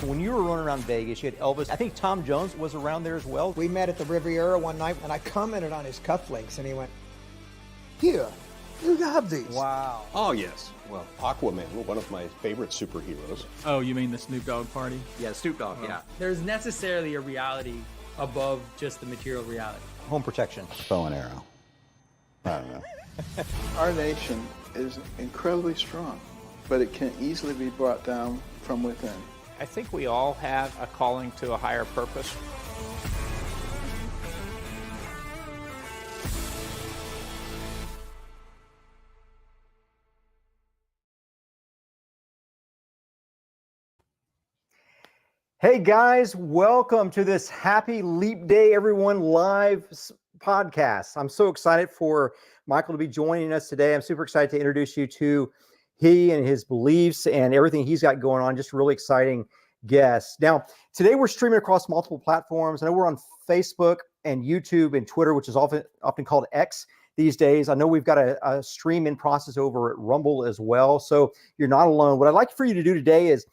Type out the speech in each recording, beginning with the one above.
When you were running around Vegas, you had Elvis. I think Tom Jones was around there as well. We met at the Riviera one night, and I commented on his cufflinks, and he went, "Here, you have these." Wow. Oh, yes. Well, Aquaman, one of my favorite superheroes. Oh, you mean the Snoop Dogg party? Yeah, Snoop Dogg, yeah. There's necessarily a reality above just the material reality. Home protection. Bow and arrow. I don't know. Our nation is incredibly strong, but it can easily be brought down from within. I think we all have a calling to a higher purpose. Hey guys, welcome to this Happy Leap Day Everyone live podcast. I'm so excited for Michael to be joining us today. I'm super excited to introduce you to he and his beliefs and everything he's got going on. Just a really exciting guest. Now, today we're streaming across multiple platforms. I know we're on Facebook and YouTube and Twitter, which is often called X these days. I know we've got a stream in process over at Rumble as well. So you're not alone. What I'd like for you to do today is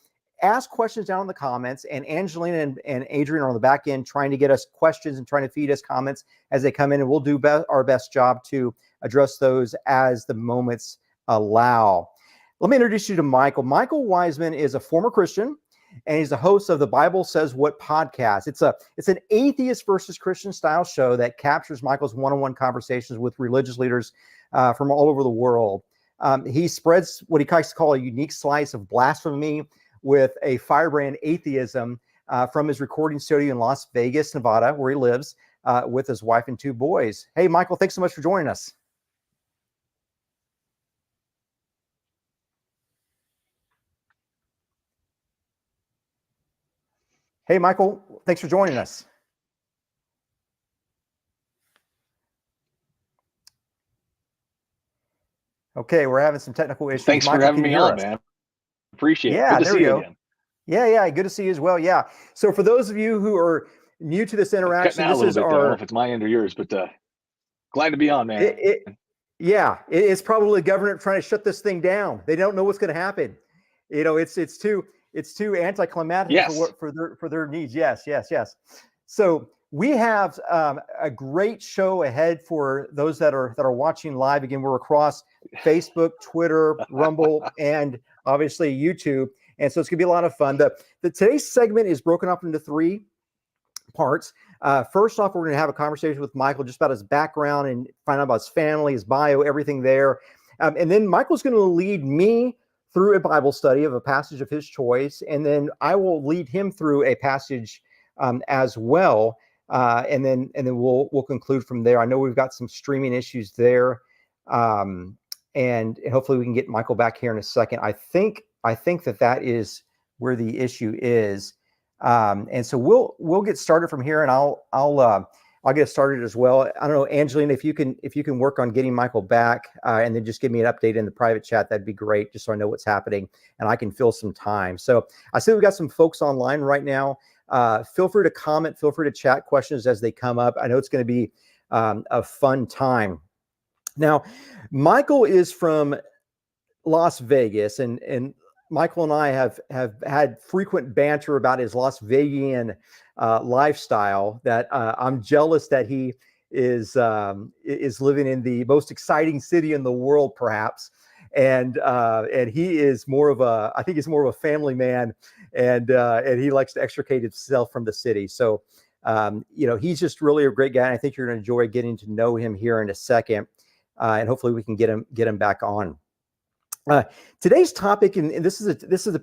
ask questions down in the comments, and Angelina and Adrian are on the back end trying to get us questions and trying to feed us comments as they come in, and we'll do our best job to address those as the moments allow. Let me introduce you to Michael. Michael Wiseman is a former Christian, and he's the host of the Bible Says What podcast. It's an atheist versus Christian style show that captures Michael's one-on-one conversations with religious leaders from all over the world. He spreads what he likes to call a unique slice of blasphemy with a firebrand atheism from his recording studio in Las Vegas, Nevada, where he lives with his wife and two boys. Hey, Michael, thanks so much for joining us. Hey, Michael, thanks for joining us. Okay, we're having some technical issues. Thanks Michael, for having can me you hear on, us? man. Appreciate it. Yeah, Good to there see we you go. again. Yeah, good to see you as well. Yeah. So for those of you who are new to this interaction, Cutting out this is a little bit, I don't know our. if it's my end or yours, but glad to be on, man. It's probably the government trying to shut this thing down. They don't know what's going to happen. You know, it's too anticlimactic Yes. for their needs. Yes. So we have a great show ahead for those that are watching live. Again, we're across Facebook, Twitter, Rumble, and obviously YouTube. And so it's going to be a lot of fun. The today's segment is broken up into three parts. First off, we're going to have a conversation with Michael just about his background and find out about his family, his bio, everything there. And then Michael's going to lead me through a Bible study of a passage of his choice. And then I will lead him through a passage as well. And then we'll conclude from there. I know we've got some streaming issues there. And hopefully we can get Michael back here in a second. I think that is where the issue is. And so we'll get started from here, and I'll get started as well. I don't know, Angelina, if you can work on getting Michael back, and then just give me an update in the private chat, that'd be great, just so I know what's happening and I can fill some time. So I see we've got some folks online right now. Feel free to comment, feel free to chat questions as they come up. I know it's going to be a fun time. Now, Michael is from Las Vegas, and Michael and I have had frequent banter about his Las Vegian lifestyle. That I'm jealous that he is living in the most exciting city in the world, perhaps. And he is I think he's more of a family man, and he likes to extricate himself from the city. So he's just really a great guy. And I think you're going to enjoy getting to know him here in a second, and hopefully we can get him back on. Today's topic, and this is a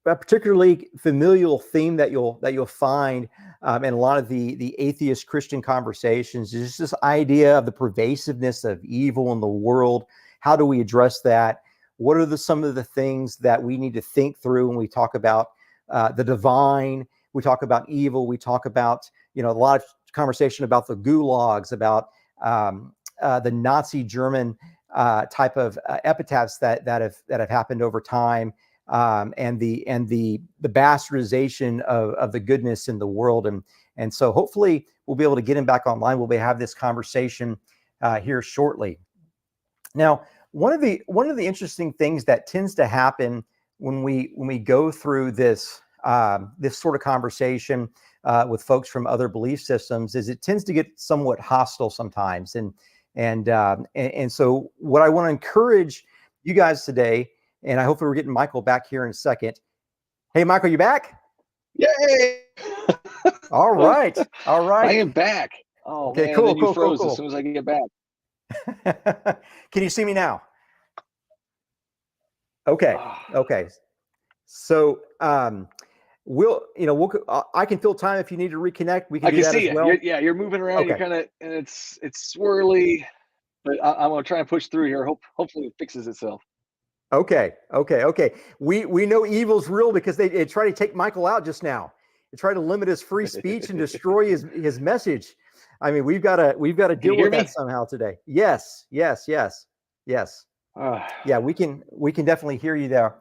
particularly familial theme that you'll find in a lot of the atheist Christian conversations, is this idea of the pervasiveness of evil in the world. How do we address that? What are some of the things that we need to think through when we talk about the divine? We talk about evil. We talk about a lot of conversation about the gulags, about the Nazi German type of epitaphs that have happened over time, and the bastardization of the goodness in the world, and so hopefully we'll be able to get him back online. We'll have this conversation here shortly. Now, one of the interesting things that tends to happen when we go through this this sort of conversation with folks from other belief systems is it tends to get somewhat hostile sometimes. And so what I want to encourage you guys today, and I hope we're getting Michael back here in a second. Hey, Michael, you back? Yay! All right. All right. I am back. Oh, okay, man. cool, Then you cool, froze cool. as soon as I get back. Can you see me now? Okay. Okay. So, I can fill time if you need to reconnect. We can do that see as well. You're moving around. Okay. You're kind of, and it's swirly, but I'm going to try and push through here. Hopefully it fixes itself. Okay. We know evil's real because they tried to take Michael out just now. They tried to limit his free speech and destroy his message. I mean, we've got to deal with that somehow today. Yes. Yeah, we can definitely hear you there.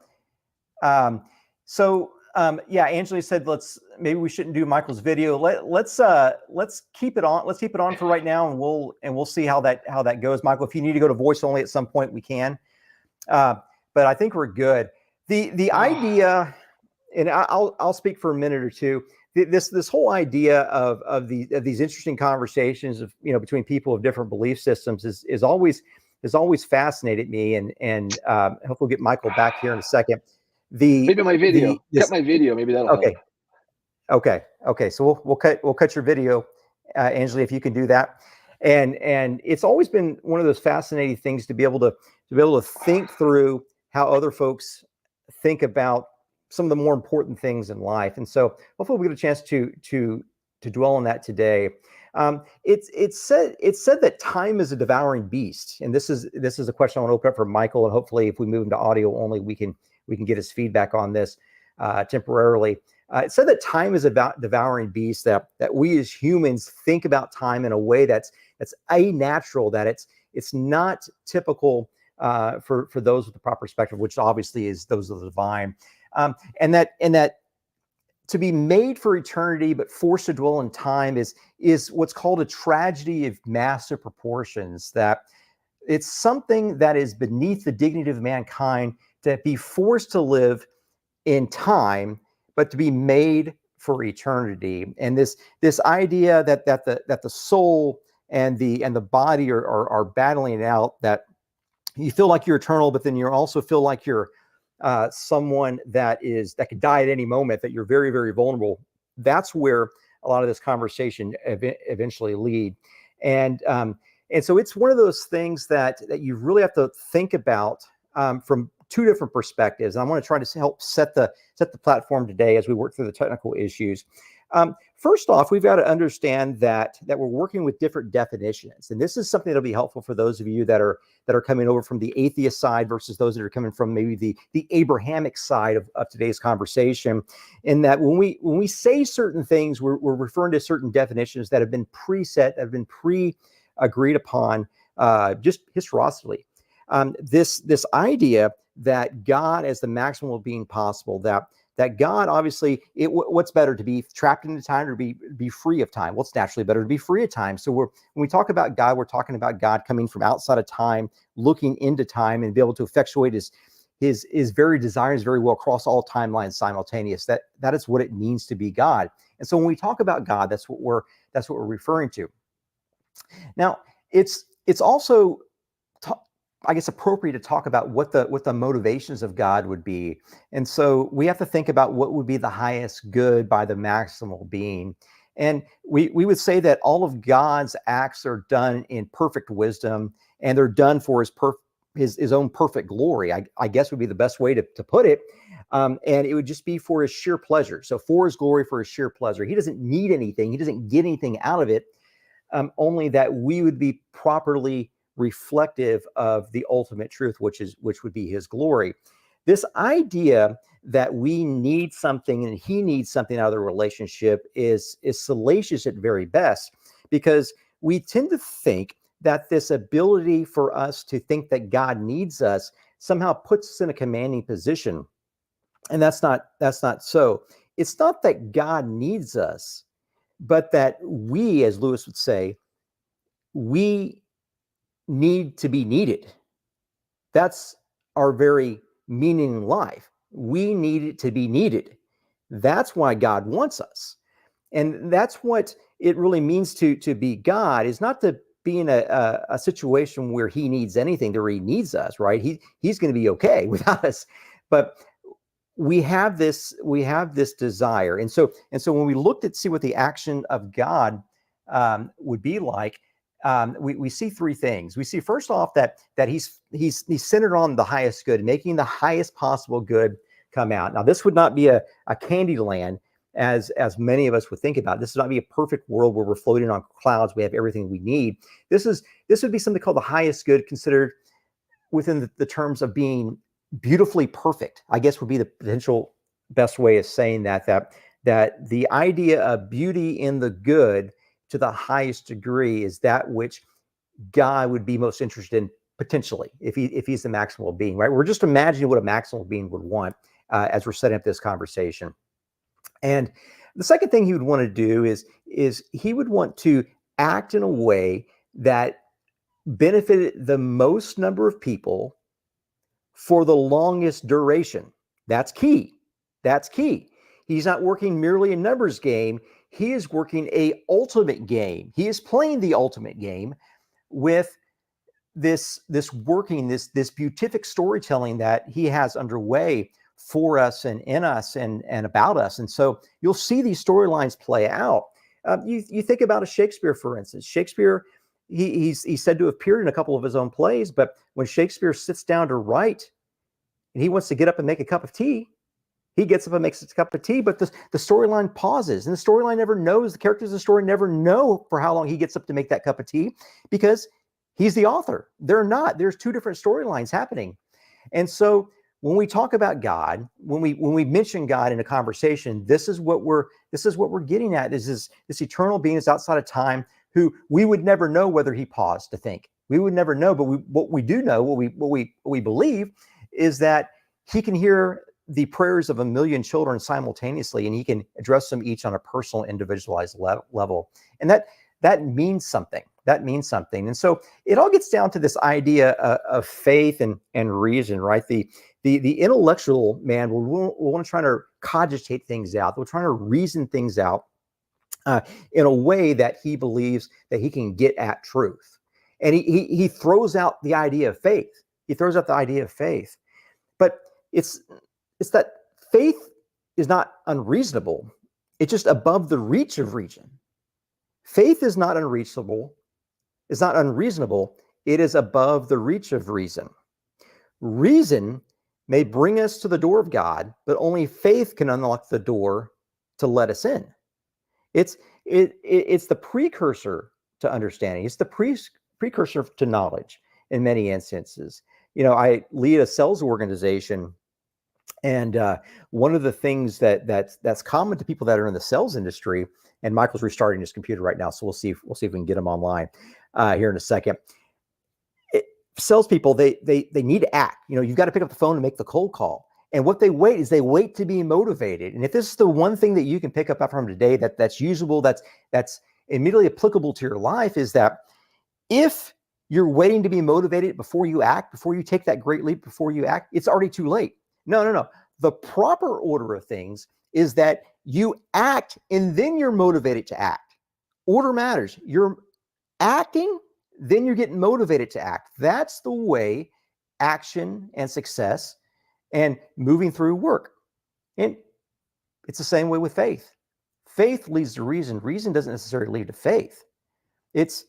Angela said maybe we shouldn't do Michael's video. Let's keep it on. Let's keep it on for right now, and we'll see how that goes. Michael, if you need to go to voice only at some point, we can. But I think we're good. The idea, and I'll speak for a minute or two. This whole idea of these interesting conversations between people of different belief systems is always fascinated me, and hopefully we'll get Michael back here in a second. Maybe my video. Cut my video. Maybe that'll help. Okay. So we'll cut your video, Angela, if you can do that. And it's always been one of those fascinating things to be able to think through how other folks think about some of the more important things in life. And so hopefully we get a chance to dwell on that today. It's said that time is a devouring beast. And this is a question I want to open up for Michael. And hopefully if we move into audio only, we can get his feedback on this temporarily. It said that time is about devouring beast, that we as humans think about time in a way that's unnatural, that it's not typical for those with the proper perspective, which obviously is those of the divine, and that to be made for eternity but forced to dwell in time is what's called a tragedy of massive proportions. That it's something that is beneath the dignity of mankind to be forced to live in time, but to be made for eternity. And this idea that the soul and the body are battling it out, that you feel like you're eternal, but then you also feel like you're someone that could die at any moment, that you're very, very vulnerable. That's where a lot of this conversation eventually lead. And so it's one of those things that you really have to think about from two different perspectives. And I want to try to help set the platform today as we work through the technical issues. First off, we've got to understand that we're working with different definitions, and this is something that'll be helpful for those of you that are coming over from the atheist side versus those that are coming from maybe the Abrahamic side of today's conversation. In that when we say certain things, we're referring to certain definitions that have been preset, that have been pre-agreed upon, just historically. This idea that God as the maximum of being possible, that God, obviously, what's better, to be trapped into time or be free of time? Well, it's naturally better to be free of time. So when we talk about God, we're talking about God coming from outside of time, looking into time, and be able to effectuate his very desires very well across all timelines simultaneous. That is what it means to be God. And so when we talk about God, that's what we're referring to. Now, it's also I guess appropriate to talk about what the motivations of God would be. And so we have to think about what would be the highest good by the maximal being. And we would say that all of God's acts are done in perfect wisdom, and they're done for his own perfect glory, I guess would be the best way to put it. And it would just be for his sheer pleasure. So for his glory, for his sheer pleasure. He doesn't need anything. He doesn't get anything out of it, only that we would be properly reflective of the ultimate truth, which would be his glory. This idea that we need something and he needs something out of the relationship is salacious at very best, because we tend to think that this ability for us to think that God needs us somehow puts us in a commanding position. And that's not so. It's not that God needs us, but that we, as Lewis would say, we need to be needed. That's our very meaning in life. We need it to be needed. That's why God wants us. And that's what it really means to be God, is not to be in a situation where he needs anything, or he needs us, right? He's going to be okay without us. But we have this desire. And so when we looked at see what the action of God would be like, we see three things. We see, first off, that he's centered on the highest good, making the highest possible good come out. Now, this would not be a candy land, as many of us would think about. This would not be a perfect world where we're floating on clouds. We have everything we need. This would be something called the highest good, considered within the terms of being beautifully perfect, I guess would be the potential best way of saying that the idea of beauty in the good to the highest degree is that which God would be most interested in, potentially, if he's the maximal being, right? We're just imagining what a maximal being would want as we're setting up this conversation. And the second thing he would want to do is he would want to act in a way that benefited the most number of people for the longest duration. That's key. That's key. He's not working merely a numbers game. He is working a ultimate game. He is playing the ultimate game with this beatific storytelling that he has underway for us and in us and about us. And so you'll see these storylines play out. You think about a Shakespeare, for instance. Shakespeare, he's said to have appeared in a couple of his own plays, but when Shakespeare sits down to write and he wants to get up and make a cup of tea, he gets up and makes a cup of tea, but the storyline pauses, and the storyline never knows, the characters of the story never know for how long he gets up to make that cup of tea, because he's the author. They're not. There's two different storylines happening. And so when we talk about God, when we mention God in a conversation, this is what we're getting at. Is this eternal being is outside of time, who we would never know whether he paused to think. We would never know, but what we do know, what we believe, is that he can hear the prayers of a million children simultaneously, and he can address them each on a personal, individualized level. And that means something. That means something. And so it all gets down to this idea of faith and reason, right? The intellectual man will want to try to cogitate things out. They'll try to reason things out in a way that he believes that he can get at truth. And he throws out the idea of faith. He throws out the idea of faith. But it's that faith is not unreasonable. It's just above the reach of reason. Faith is not unreachable. It's not unreasonable. It is above the reach of reason. Reason may bring us to the door of God, but only faith can unlock the door to let us in. It's the precursor to understanding. It's the precursor to knowledge in many instances. You know, I lead a sales organization, and one of the things that's common to people that are in the sales industry, and Michael's restarting his computer right now, so we'll see if we can get him online here in a second. Salespeople, they need to act. You know, you've got to pick up the phone and make the cold call. And what they wait to be motivated. And if this is the one thing that you can pick up from today that's usable, that's immediately applicable to your life, is that if you're waiting to be motivated before you act, before you take that great leap, before you act, it's already too late. No. The proper order of things is that you act and then you're motivated to act. Order matters. You're acting, then you're getting motivated to act. That's the way action and success and moving through work. And it's the same way with faith. Faith leads to reason. Reason doesn't necessarily lead to faith. It's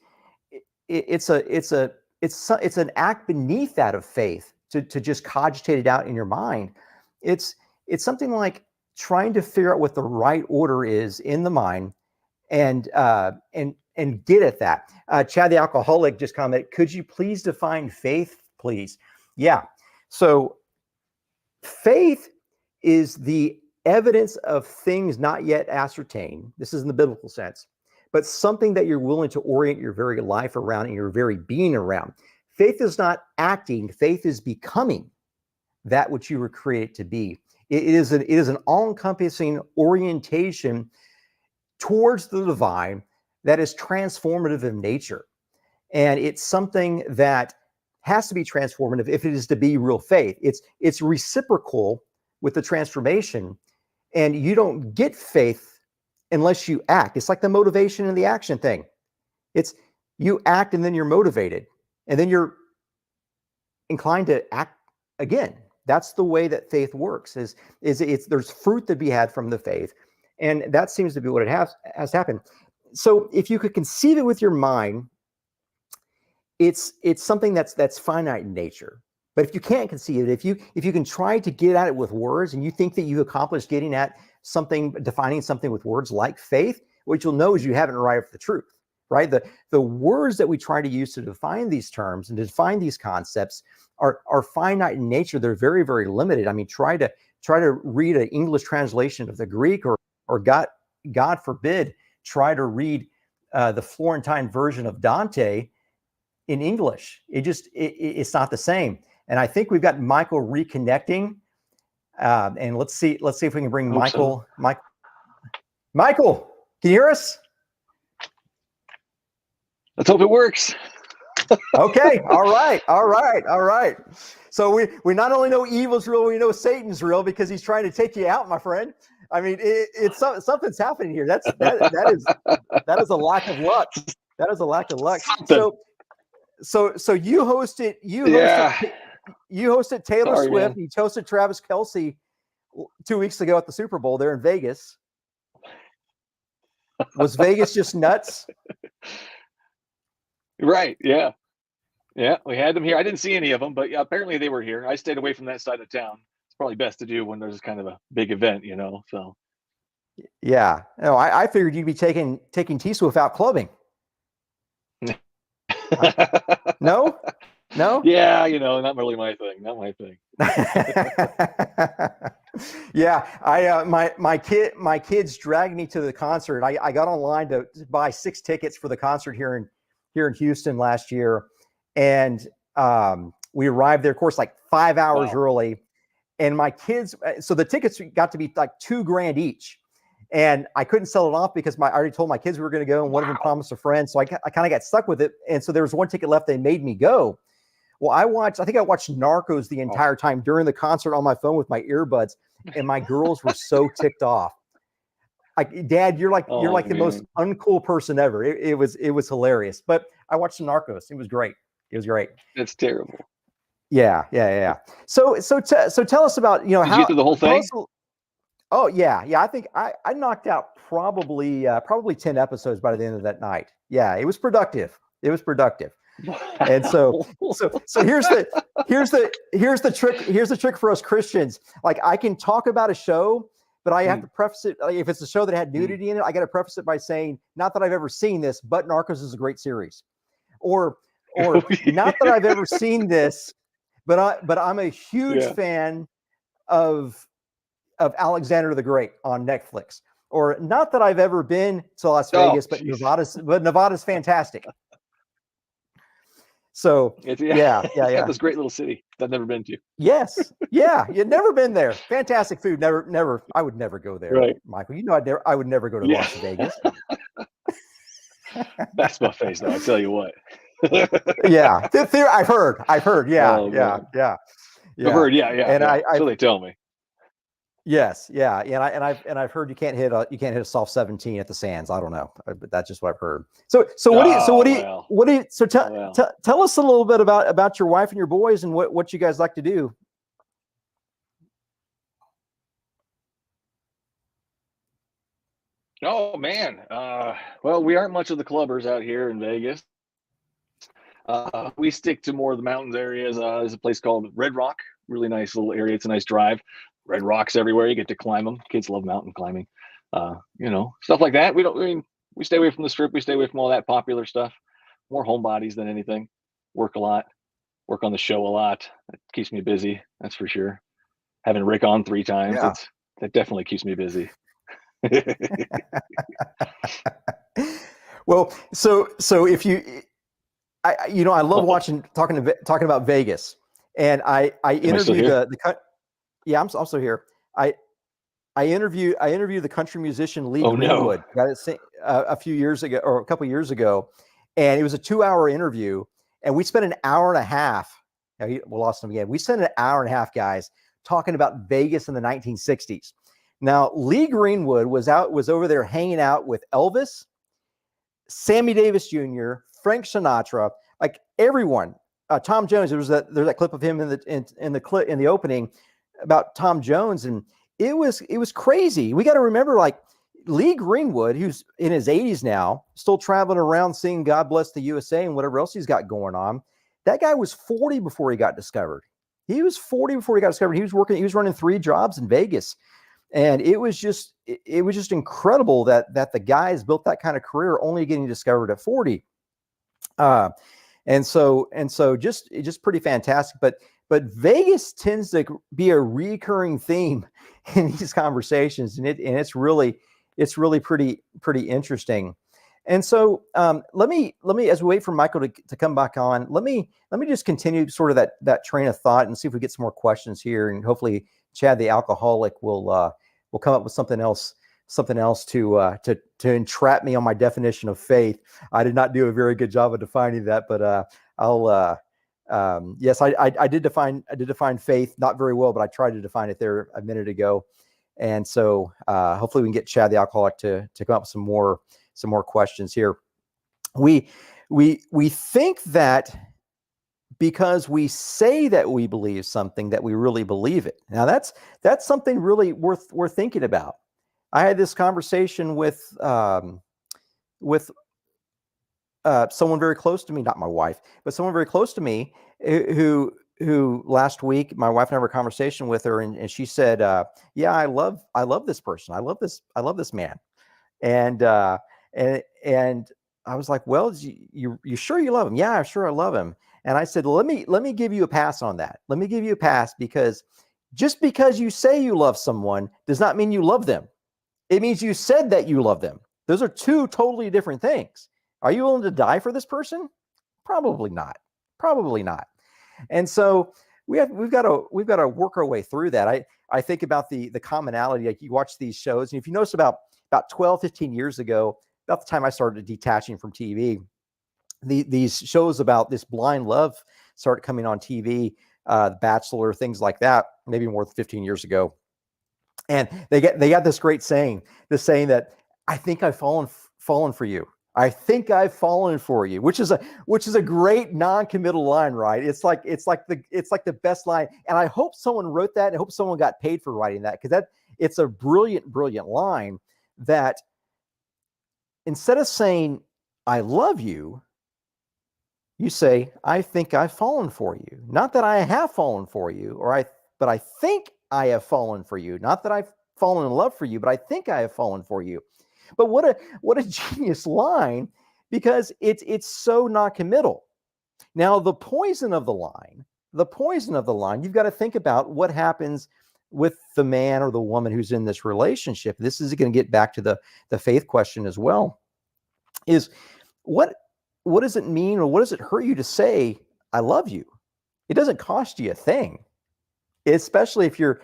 an act beneath that of faith to just cogitate it out in your mind. It's something like trying to figure out what the right order is in the mind and get at that. Chad the alcoholic just commented, could you please define faith, please? Yeah. So faith is the evidence of things not yet ascertained. This is in the biblical sense, but something that you're willing to orient your very life around and your very being around. Faith is not acting. Faith is becoming that which you were created to be. It is an all-encompassing orientation towards the divine that is transformative in nature. And it's something that has to be transformative if it is to be real faith. It's reciprocal with the transformation. And you don't get faith unless you act. It's like the motivation and the action thing. It's you act and then you're motivated and then you're inclined to act again. That's the way that faith works. Is it's there's fruit to be had from the faith, and that seems to be what it has happened. So if you could conceive it with your mind, it's something that's finite in nature. But if you can't conceive it, if you can try to get at it with words, and you think that you've accomplished getting at something, defining something with words like faith, what you'll know is you haven't arrived at the truth, right? The words that we try to use to define these terms and to define these concepts are finite in nature. They're very, very limited. I mean, try to read an English translation of the Greek, or God forbid, try to read the Florentine version of Dante in English. It's not the same. And I think we've got Michael reconnecting. And let's see if we can bring Michael. So. Michael, can you hear us? Let's hope it works. Okay. All right. So we not only know evil's real, we know Satan's real, because he's trying to take you out, my friend. I mean, something's happening here. That is a lack of luck. That is a lack of luck. So you hosted Taylor Sorry, Swift. man. You hosted Travis Kelce 2 weeks ago at the Super Bowl there in Vegas. Was Vegas just nuts? Right. Yeah. Yeah. We had them here. I didn't see any of them, but yeah, apparently they were here. I stayed away from that side of town. It's probably best to do when there's kind of a big event, so. Yeah. No, I figured you'd be taking T Swift out clubbing. No? Yeah. Not really my thing. Not my thing. Yeah. My kids dragged me to the concert. I got online to buy 6 tickets for the concert here in Houston last year. And we arrived there, of course, like 5 hours early. And my kids, so the tickets got to be like $2,000 each. And I couldn't sell it off because I already told my kids we were going to go, and one of them promised a friend. So I kind of got stuck with it. And so there was one ticket left. They made me go. Well, I think I watched Narcos the entire time during the concert on my phone with my earbuds, and my girls were so ticked off. Like, Dad, you're like the most uncool person ever. It was hilarious. But I watched the Narcos. It was great. It's terrible. Yeah. So tell us about, Did you get through the whole thing? Oh yeah. I think I knocked out probably 10 episodes by the end of that night. Yeah, it was productive. And so here's the trick. Here's the trick for us Christians. Like, I can talk about a show, but I have to preface it. Like, if it's a show that had nudity in it, I got to preface it by saying, not that I've ever seen this, but Narcos is a great series, or not that I've ever seen this, but I'm a huge fan of Alexander the Great on Netflix, or not that I've ever been to Las Vegas, but Nevada's fantastic. So yeah. This great little city that I've never been to. Yes. Yeah. You've never been there. Fantastic food. Never. I would never go there. Right. Michael, I would never go to Las Vegas. Best buffets though, I tell you what. Yeah. I've heard. Yeah. Oh, yeah. I've heard. Yeah. And so they tell me. Yes. Yeah. And I've heard you can't hit a soft 17 at the Sands. I don't know, but that's just what I've heard. So tell us a little bit about your wife and your boys and what you guys like to do. Oh man. Well, we aren't much of the clubbers out here in Vegas. We stick to more of the mountains areas. There's a place called Red Rock, really nice little area. It's a nice drive. Red rocks everywhere. You get to climb them. Kids love mountain climbing. Stuff like that. We stay away from the strip. We stay away from all that popular stuff. More homebodies than anything. Work a lot. Work on the show a lot. It keeps me busy. That's for sure. Having Rick on 3 times. Yeah. That definitely keeps me busy. Well, so if I love talking about Vegas, and I interviewed yeah, I'm also here. I interviewed the country musician Lee Greenwood. Got it a few years ago, or a couple years ago, and it was a 2-hour interview, and we spent an hour and a half. We lost him again. We spent an hour and a half, guys, talking about Vegas in the 1960s. Now, Lee Greenwood was over there hanging out with Elvis, Sammy Davis Jr., Frank Sinatra, like everyone. Tom Jones. There's that clip of him in the opening about Tom Jones, and it was crazy. We got to remember, like, Lee Greenwood, who's in his 80s now, still traveling around singing "God Bless the USA" and whatever else he's got going on. That guy was 40 before he got discovered. He was 40 before he got discovered. He was running 3 jobs in Vegas. And it was just incredible that the guys built that kind of career only getting discovered at 40. And so just pretty fantastic. But Vegas tends to be a recurring theme in these conversations, and it's really pretty interesting. And so let me, as we wait for Michael to come back on, let me just continue sort of that train of thought and see if we get some more questions here, and hopefully Chad the alcoholic will come up with something else to entrap me on my definition of faith. I did not do a very good job of defining that, but yes, I did define faith not very well, but I tried to define it there a minute ago. And so hopefully we can get Chad the alcoholic to come up with some more questions here. We think that because we say that we believe something, that we really believe it. Now that's something really worth thinking about. I had this conversation with someone very close to me, not my wife, but someone very close to me who last week, my wife and I had a conversation with her, and she said, yeah, I love this person. I love this man. And I was like, well, you sure you love him? Yeah, I'm sure I love him. And I said, let me give you a pass on that. Let me give you a pass, because just because you say you love someone does not mean you love them. It means you said that you love them. Those are 2 totally different things. Are you willing to die for this person? Probably not. Probably not. And so we've got to work our way through that. I think about the commonality. Like, you watch these shows, and if you notice about 12, 15 years ago, about the time I started detaching from TV, these shows about this blind love started coming on TV, The Bachelor, things like that, maybe more than 15 years ago. And they got this great saying, that I think I've fallen for you. I think I've fallen for you, which is a great non-committal line, right? It's like the best line. And I hope someone wrote that. I hope someone got paid for writing that, because it's a brilliant line, that instead of saying I love you, you say, I think I've fallen for you. Not that I have fallen for you, but I think I have fallen for you. Not that I've fallen in love for you, but I think I have fallen for you. But what a genius line, because it's so non-committal. Now, the poison of the line, you've got to think about what happens with the man or the woman who's in this relationship. This is going to get back to the faith question as well. Is what does it mean, or what does it hurt you to say I love you? It doesn't cost you a thing, especially if you're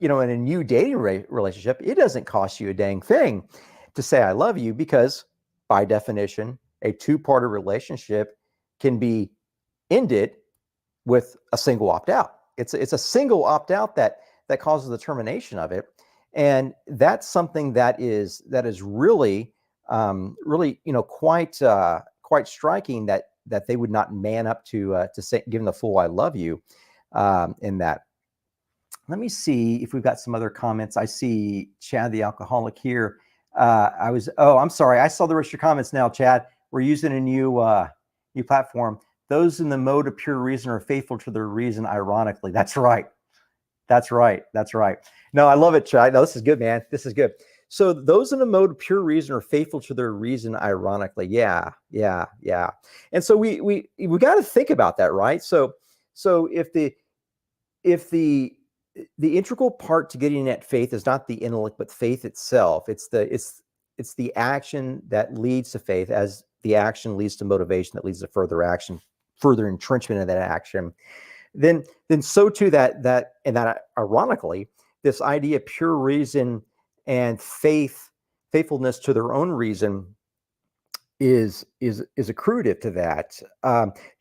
in a new dating relationship. It doesn't cost you a dang thing to say I love you, because by definition, a 2-party relationship can be ended with a single opt-out. It's a single opt-out that causes the termination of it, and that's something that is really quite striking, that they would not man up to say, give them the full I love you in that. Let me see if we've got some other comments. I see Chad the alcoholic here. I'm sorry. I saw the rest of your comments now, Chad. We're using a new platform. Those in the mode of pure reason are faithful to their reason, ironically. That's right. No, I love it, Chad. No, this is good, man. This is good. So those in the mode of pure reason are faithful to their reason, ironically. Yeah. And so we got to think about that, right? So if the integral part to getting at faith is not the intellect, but faith itself. It's the action that leads to faith, as the action leads to motivation that leads to further action, further entrenchment of that action. Then so too that ironically, this idea of pure reason and faithfulness to their own reason is accretive to that.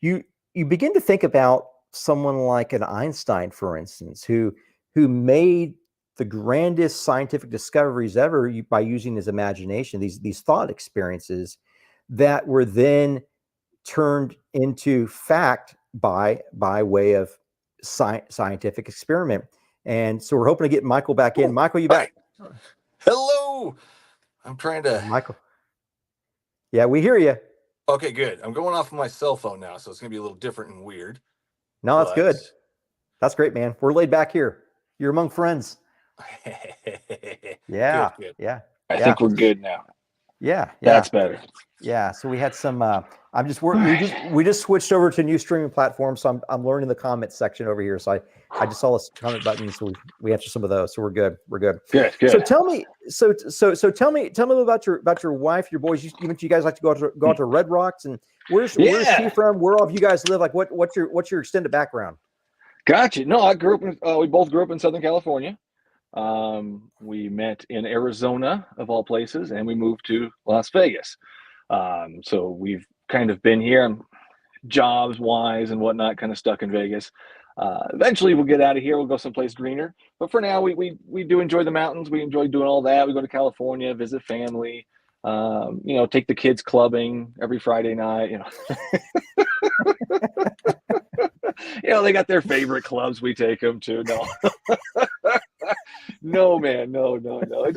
You begin to think about someone like an Einstein, for instance, who made the grandest scientific discoveries ever by using his imagination, these thought experiences that were then turned into fact by way of scientific experiment. And so we're hoping to get Michael back in. Michael, you back? Hello. I'm trying to. Michael. Yeah, we hear you. Okay, good. I'm going off of my cell phone now, so it's going to be a little different and weird. No, that's good. That's great, man. We're laid back here. You're among friends. Yeah. Good. Yeah. I think we're good now. Yeah. That's better. Yeah. So we had some, we just switched over to a new streaming platform. So I'm learning the comment section over here. So I just saw this comment button. So we answered some of those. So we're good. Good. So tell me, tell me about your wife, your boys. You guys like to go out to Red Rocks, and where's she from? Where all of you guys live? Like what's your extended background? Gotcha. No, I grew up in, we both grew up in Southern California. We met in Arizona of all places, and we moved to Las Vegas. So we've kind of been here jobs wise and whatnot, kind of stuck in Vegas. Eventually we'll get out of here. We'll go someplace greener. But for now, we do enjoy the mountains. We enjoy doing all that. We go to California, visit family, take the kids clubbing every Friday night, they got their favorite clubs. We take them to. No, man. No.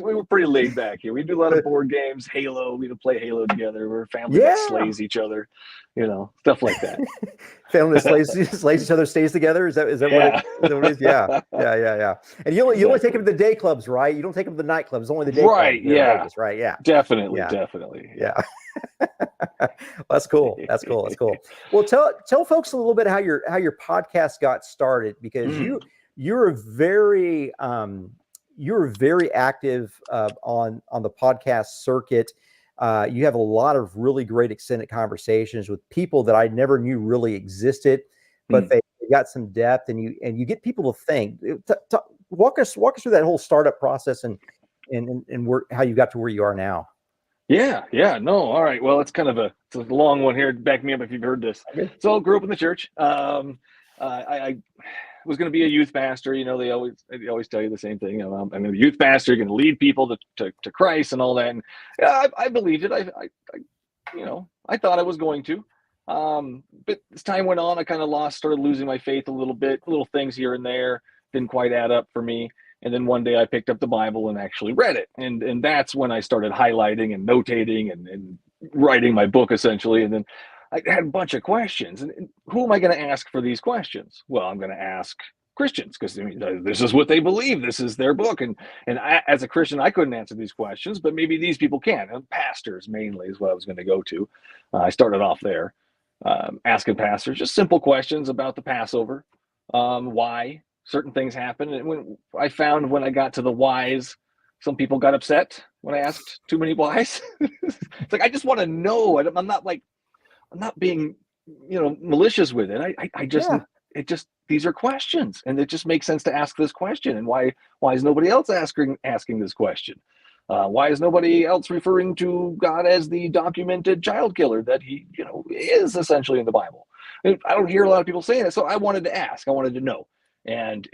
We were pretty laid back here. We do a lot of board games, Halo. We play Halo together. We're a family that slays each other, stuff like that. Family that slays each other, stays together. Is that what it is? Yeah. And you only take them to the day clubs, right? You don't take them to the night clubs. Only the day clubs. Yeah. Vegas, right. Yeah. Definitely. Yeah. That's cool. Well, tell folks a little bit how your podcast got started, because you're very active on the podcast circuit. You have a lot of really great extended conversations with people that I never knew really existed, but they got some depth, and you get people to think. Walk us through that whole startup process and how you got to where you are now. Yeah. No. All right. Well, it's a long one here. Back me up if you've heard this. Okay. So I grew up in the church. I was going to be a youth pastor. They always tell you the same thing. I'm a youth pastor. You're going to lead people to Christ and all that. And I believed it. I thought I was going to. But as time went on, I kind of started losing my faith a little bit. Little things here and there didn't quite add up for me. And then one day I picked up the Bible and actually read it. And that's when I started highlighting and notating and writing my book, essentially. And then I had a bunch of questions. And who am I going to ask for these questions? Well, I'm going to ask Christians, because this is what they believe. This is their book. And I, as a Christian, I couldn't answer these questions, but maybe these people can. And pastors mainly is what I was going to go to. I started off there, asking pastors just simple questions about the Passover, why certain things happen. And when I got to the whys, some people got upset when I asked too many whys. It's like, I just want to know. I'm not being, malicious with it. These are questions, and it just makes sense to ask this question. And why is nobody else asking this question? Why is nobody else referring to God as the documented child killer that he, is essentially in the Bible? And I don't hear a lot of people saying it. So I wanted to ask, I wanted to know. And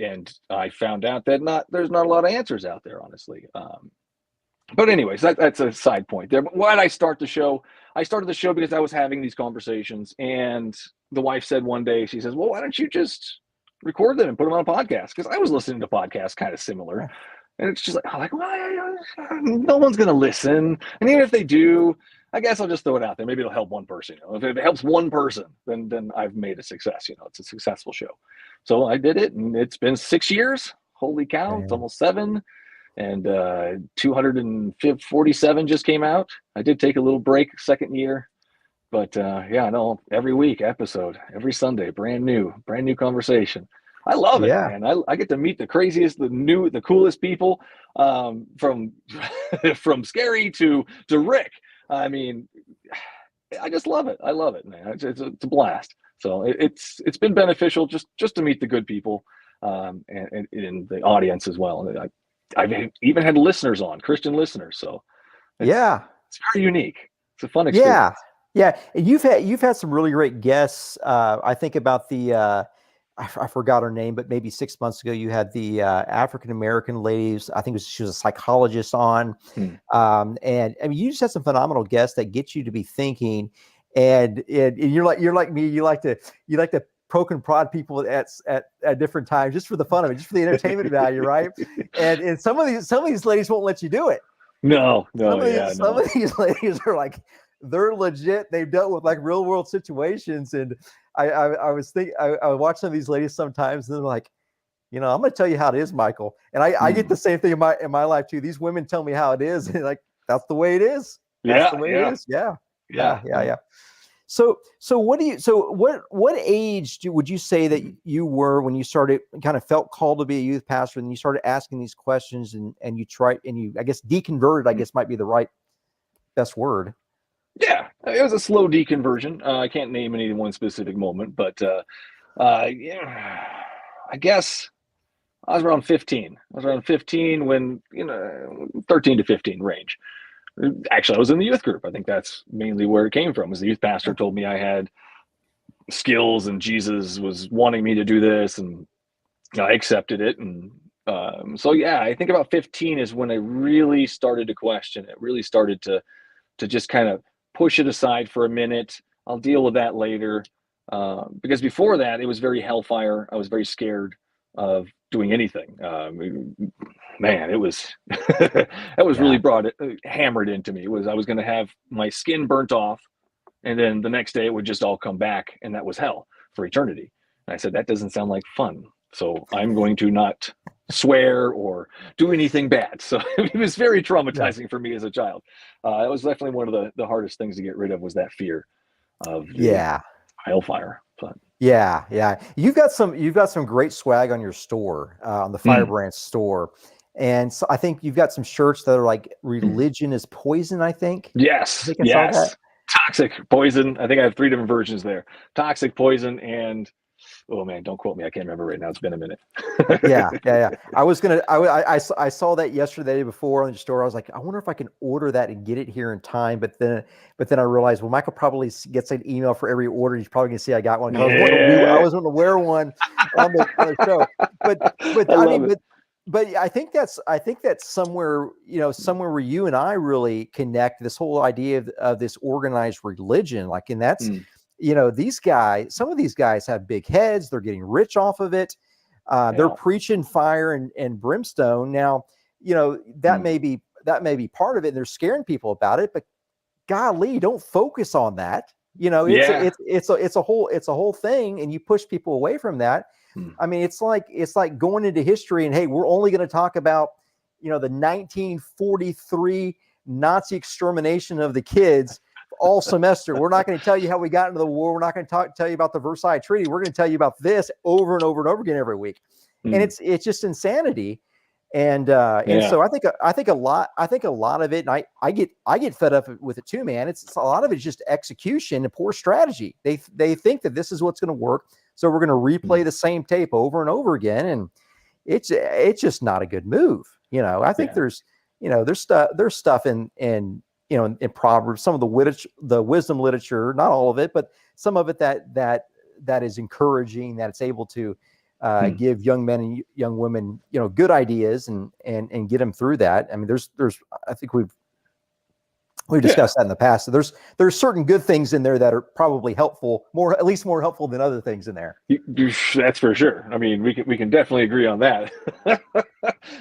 I found out that there's not a lot of answers out there, honestly. But anyways, that's a side point there. But why did I start the show? I started the show because I was having these conversations, and the wife said one day, she says, well, why don't you just record them and put them on a podcast? Because I was listening to podcasts kind of similar. And it's just like, well, no one's going to listen. And even if they do, I guess I'll just throw it out there. Maybe it'll help one person. If it helps one person, then I've made a success. It's a successful show. So I did it, and it's been 6 years. Holy cow, It's almost 7. And 247 just came out. I did take a little break second year, but every week episode, every Sunday, brand new conversation. I love it, man. I get to meet the craziest, the coolest people, from Scary to Rick. I mean, I just love it. I love it, man. It's a blast. So it's been beneficial just to meet the good people, and in the audience as well. And I've even had listeners on, Christian listeners. So it's very unique. It's a fun experience. Yeah. And you've had some really great guests. I think about the I forgot her name, but maybe 6 months ago you had the African-American ladies. I think she was a psychologist on. And I mean, you just had some phenomenal guests that get you to be thinking, and you're like me, you like to poke and prod people at different times just for the fun of it, just for the entertainment value, right? And some of these ladies won't let you do it. Some of these ladies are like, they're legit. They've dealt with like real world situations. And I was watch some of these ladies sometimes, and they're like, I'm going to tell you how it is, Michael. And I get the same thing in my life too. These women tell me how it is, and like, that's the way it is. That's the way it is. Yeah. So what age would you say that you were when you started, kind of felt called to be a youth pastor, and you started asking these questions, and you tried, and you, I guess, deconverted, I guess might be the right best word. Yeah, it was a slow deconversion. I can't name any one specific moment, but I guess I was around 15. I was around 15 when, 13 to 15 range. Actually, I was in the youth group. I think that's mainly where it came from. Was the youth pastor told me I had skills and Jesus was wanting me to do this, and I accepted it. And so, yeah, I think about 15 is when I really started to question it, really started to just kind of push it aside for a minute. I'll deal with that later. Because before that, it was very hellfire. I was very scared of doing anything. Man, it was, that was really hammered into me. I was going to have my skin burnt off, and then the next day it would just all come back, and that was hell for eternity. And I said, that doesn't sound like fun. So I'm going to not swear or do anything bad. So it was very traumatizing for me as a child. It was definitely one of the hardest things to get rid of, was that fear of hellfire. But yeah. You've got some great swag on your store, on the Firebrand store. And so I think you've got some shirts that are like "Religion is Poison," I think. Yes. Toxic, poison. I think I have 3 different versions there. Toxic, poison, and oh man, don't quote me. I can't remember right now. It's been a minute. Yeah. I saw that yesterday before on the store. I was like, I wonder if I can order that and get it here in time. But then I realized, well, Michael probably gets an email for every order. He's probably gonna see I got one. I was going to wear one on the show. But I think that's somewhere, somewhere where you and I really connect, this whole idea of this organized religion. Like, and that's, some of these guys have big heads. They're getting rich off of it. They're preaching fire and brimstone. Now, that may be part of it, and they're scaring people about it, but golly, don't focus on that. It's a whole thing, and you push people away from that. I mean, it's like going into history and, hey, we're only going to talk about, the 1943 Nazi extermination of the kids all semester. We're not going to tell you how we got into the war. We're not going to tell you about the Versailles Treaty. We're going to tell you about this over and over and over again every week. And it's just insanity. And so I think a lot of it, and I get fed up with it too, man. It's a lot of it's just execution and poor strategy. They think that this is what's going to work, so we're going to replay the same tape over and over again, and it's just not a good move. I think there's stuff in Proverbs, some of the wisdom literature, not all of it, but some of it that is encouraging, that it's able to give young men and young women, good ideas and get them through that. I mean, there's I think we've discussed that in the past. So there's certain good things in there that are probably helpful, at least more helpful than other things in there. That's for sure. I mean, we can definitely agree on that.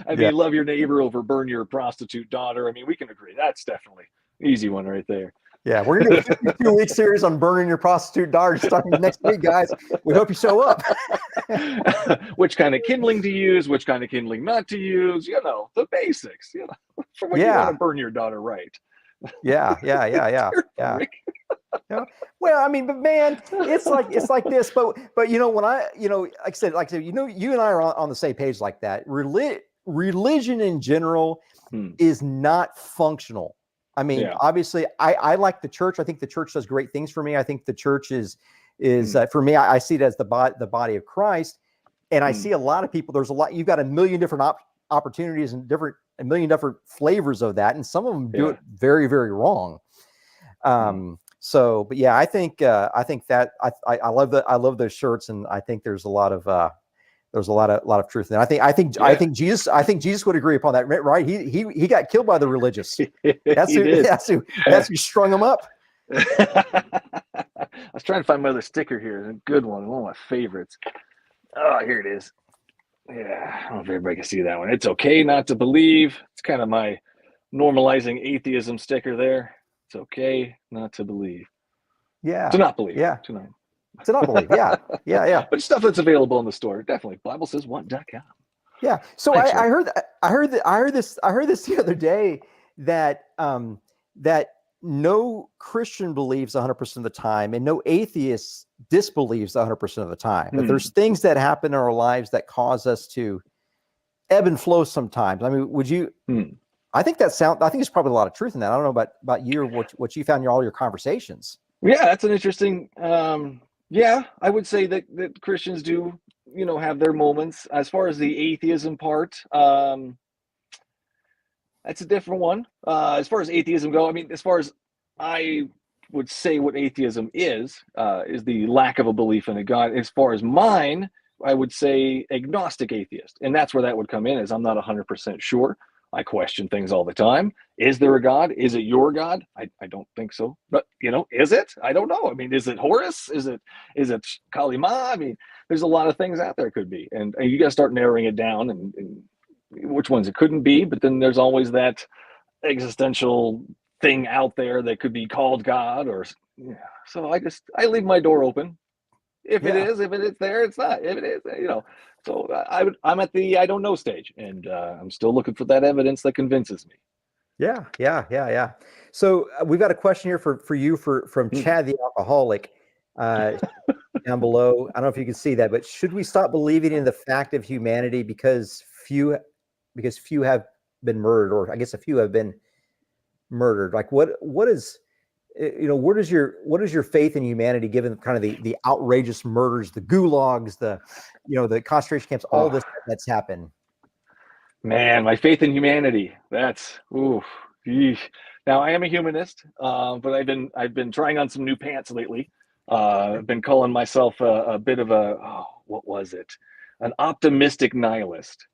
I mean, love your neighbor over burn your prostitute daughter. I mean, we can agree. That's definitely an easy one right there. Yeah, we're going to do a 52-week series on burning your prostitute daughter starting next week, guys. We hope you show up. Which kind of kindling to use, which kind of kindling not to use, the basics, for when you want to burn your daughter right. Yeah. Well, I mean, but man, it's like this, but when like I said, you and I are on the same page like that. Religion in general is not functional. I mean, obviously I like the church. I think the church does great things for me. I think the church is for me, I see it as the body of Christ. And I see a lot of people, you've got a million different opportunities and a million different flavors of that. And some of them do it very, very wrong. So, but yeah, I think that I love those shirts, and I think there's a lot of truth in it. I think Jesus would agree upon that, right? He got killed by the religious. That's who strung him up. I was trying to find my other sticker here. It's a good one of my favorites. Oh, here it is. Yeah, I don't know if everybody can see that one. It's okay not to believe. It's kind of my normalizing atheism sticker there. It's okay not to believe. Yeah. To not believe. Yeah. To not believe. Yeah. Yeah. But stuff that's available in the store, definitely. BibleSaysWhat.com. Yeah. So I heard this the other day that that no Christian believes 100% of the time, and no atheist disbelieves 100% of the time. That there's things that happen in our lives that cause us to ebb and flow sometimes. I mean, would you? I think there's probably a lot of truth in that. I don't know about you or what you found in all your conversations. Yeah, that's an interesting. Yeah, I would say that Christians do, have their moments. As far as the atheism part, that's a different one. As far as atheism go, I mean, as far as I would say what atheism is the lack of a belief in a God. As far as mine, I would say agnostic atheist. And that's where that would come in, is I'm not 100% sure. I question things all the time. Is there a God? Is it your God? I don't think so. But, is it? I don't know. I mean, is it Horus? Is it Kali Ma? I mean, there's a lot of things out there could be. And you got to start narrowing it down and which ones it couldn't be. But then there's always that existential thing out there that could be called God So I leave my door open. If it is there, it's not. If it is, So I'm at the I don't know stage, and I'm still looking for that evidence that convinces me. Yeah. So we've got a question here for you from Chad the alcoholic down below. I don't know if you can see that, but should we stop believing in the fact of humanity because few have been murdered, or I guess a few have been murdered? Like what is what is your faith in humanity given kind of the outrageous murders, the gulags, the concentration camps, all this that's happened? Man, my faith in humanity. That's Now I am a humanist, but I've been trying on some new pants lately. I've been calling myself a bit of an optimistic nihilist.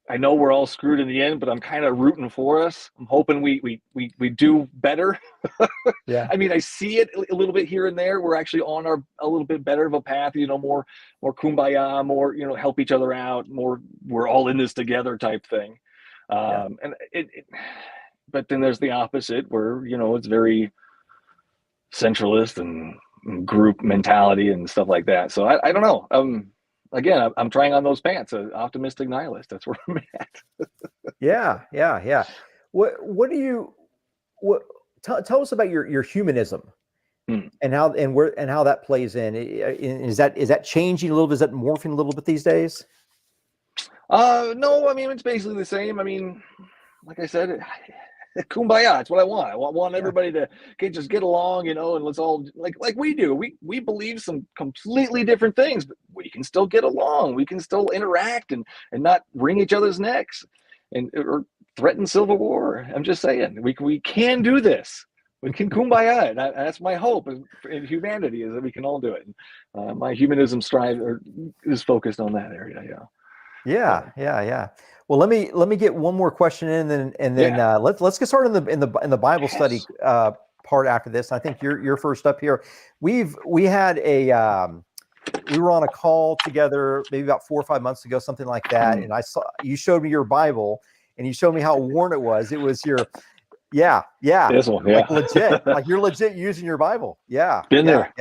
I know we're all screwed in the end, but I'm kind of rooting for us. I'm hoping we do better. Yeah. I mean, I see it a little bit here and there. We're actually on a little bit better of a path, more kumbaya, more, help each other out, more we're all in this together type thing. And but then there's the opposite where, it's very centralist and group mentality and stuff like that. So I don't know. Again, I'm trying on those pants, an optimistic nihilist. That's where I'm at. Yeah. Tell us about your humanism and how that plays in. Is that changing a little bit? Is that morphing a little bit these days? No, I mean, it's basically the same. I mean, like I said, kumbaya. It's what I want. I want everybody to just get along, and let's all like we do. We believe some completely different things, but we can still get along. We can still interact and not wring each other's necks or threaten civil war. I'm just saying, we can do this. We can kumbaya. And that's my hope in humanity, is that we can all do it. My humanism is focused on that area. Yeah. Well, let me get one more question in, and then let's get started in the Bible study part after this. I think you're first up here. We were on a call together maybe about 4 or 5 months ago, something like that, and you showed me your Bible, and you showed me how worn it was. It was your this one, like legit, like you're legit using your Bible. Been there.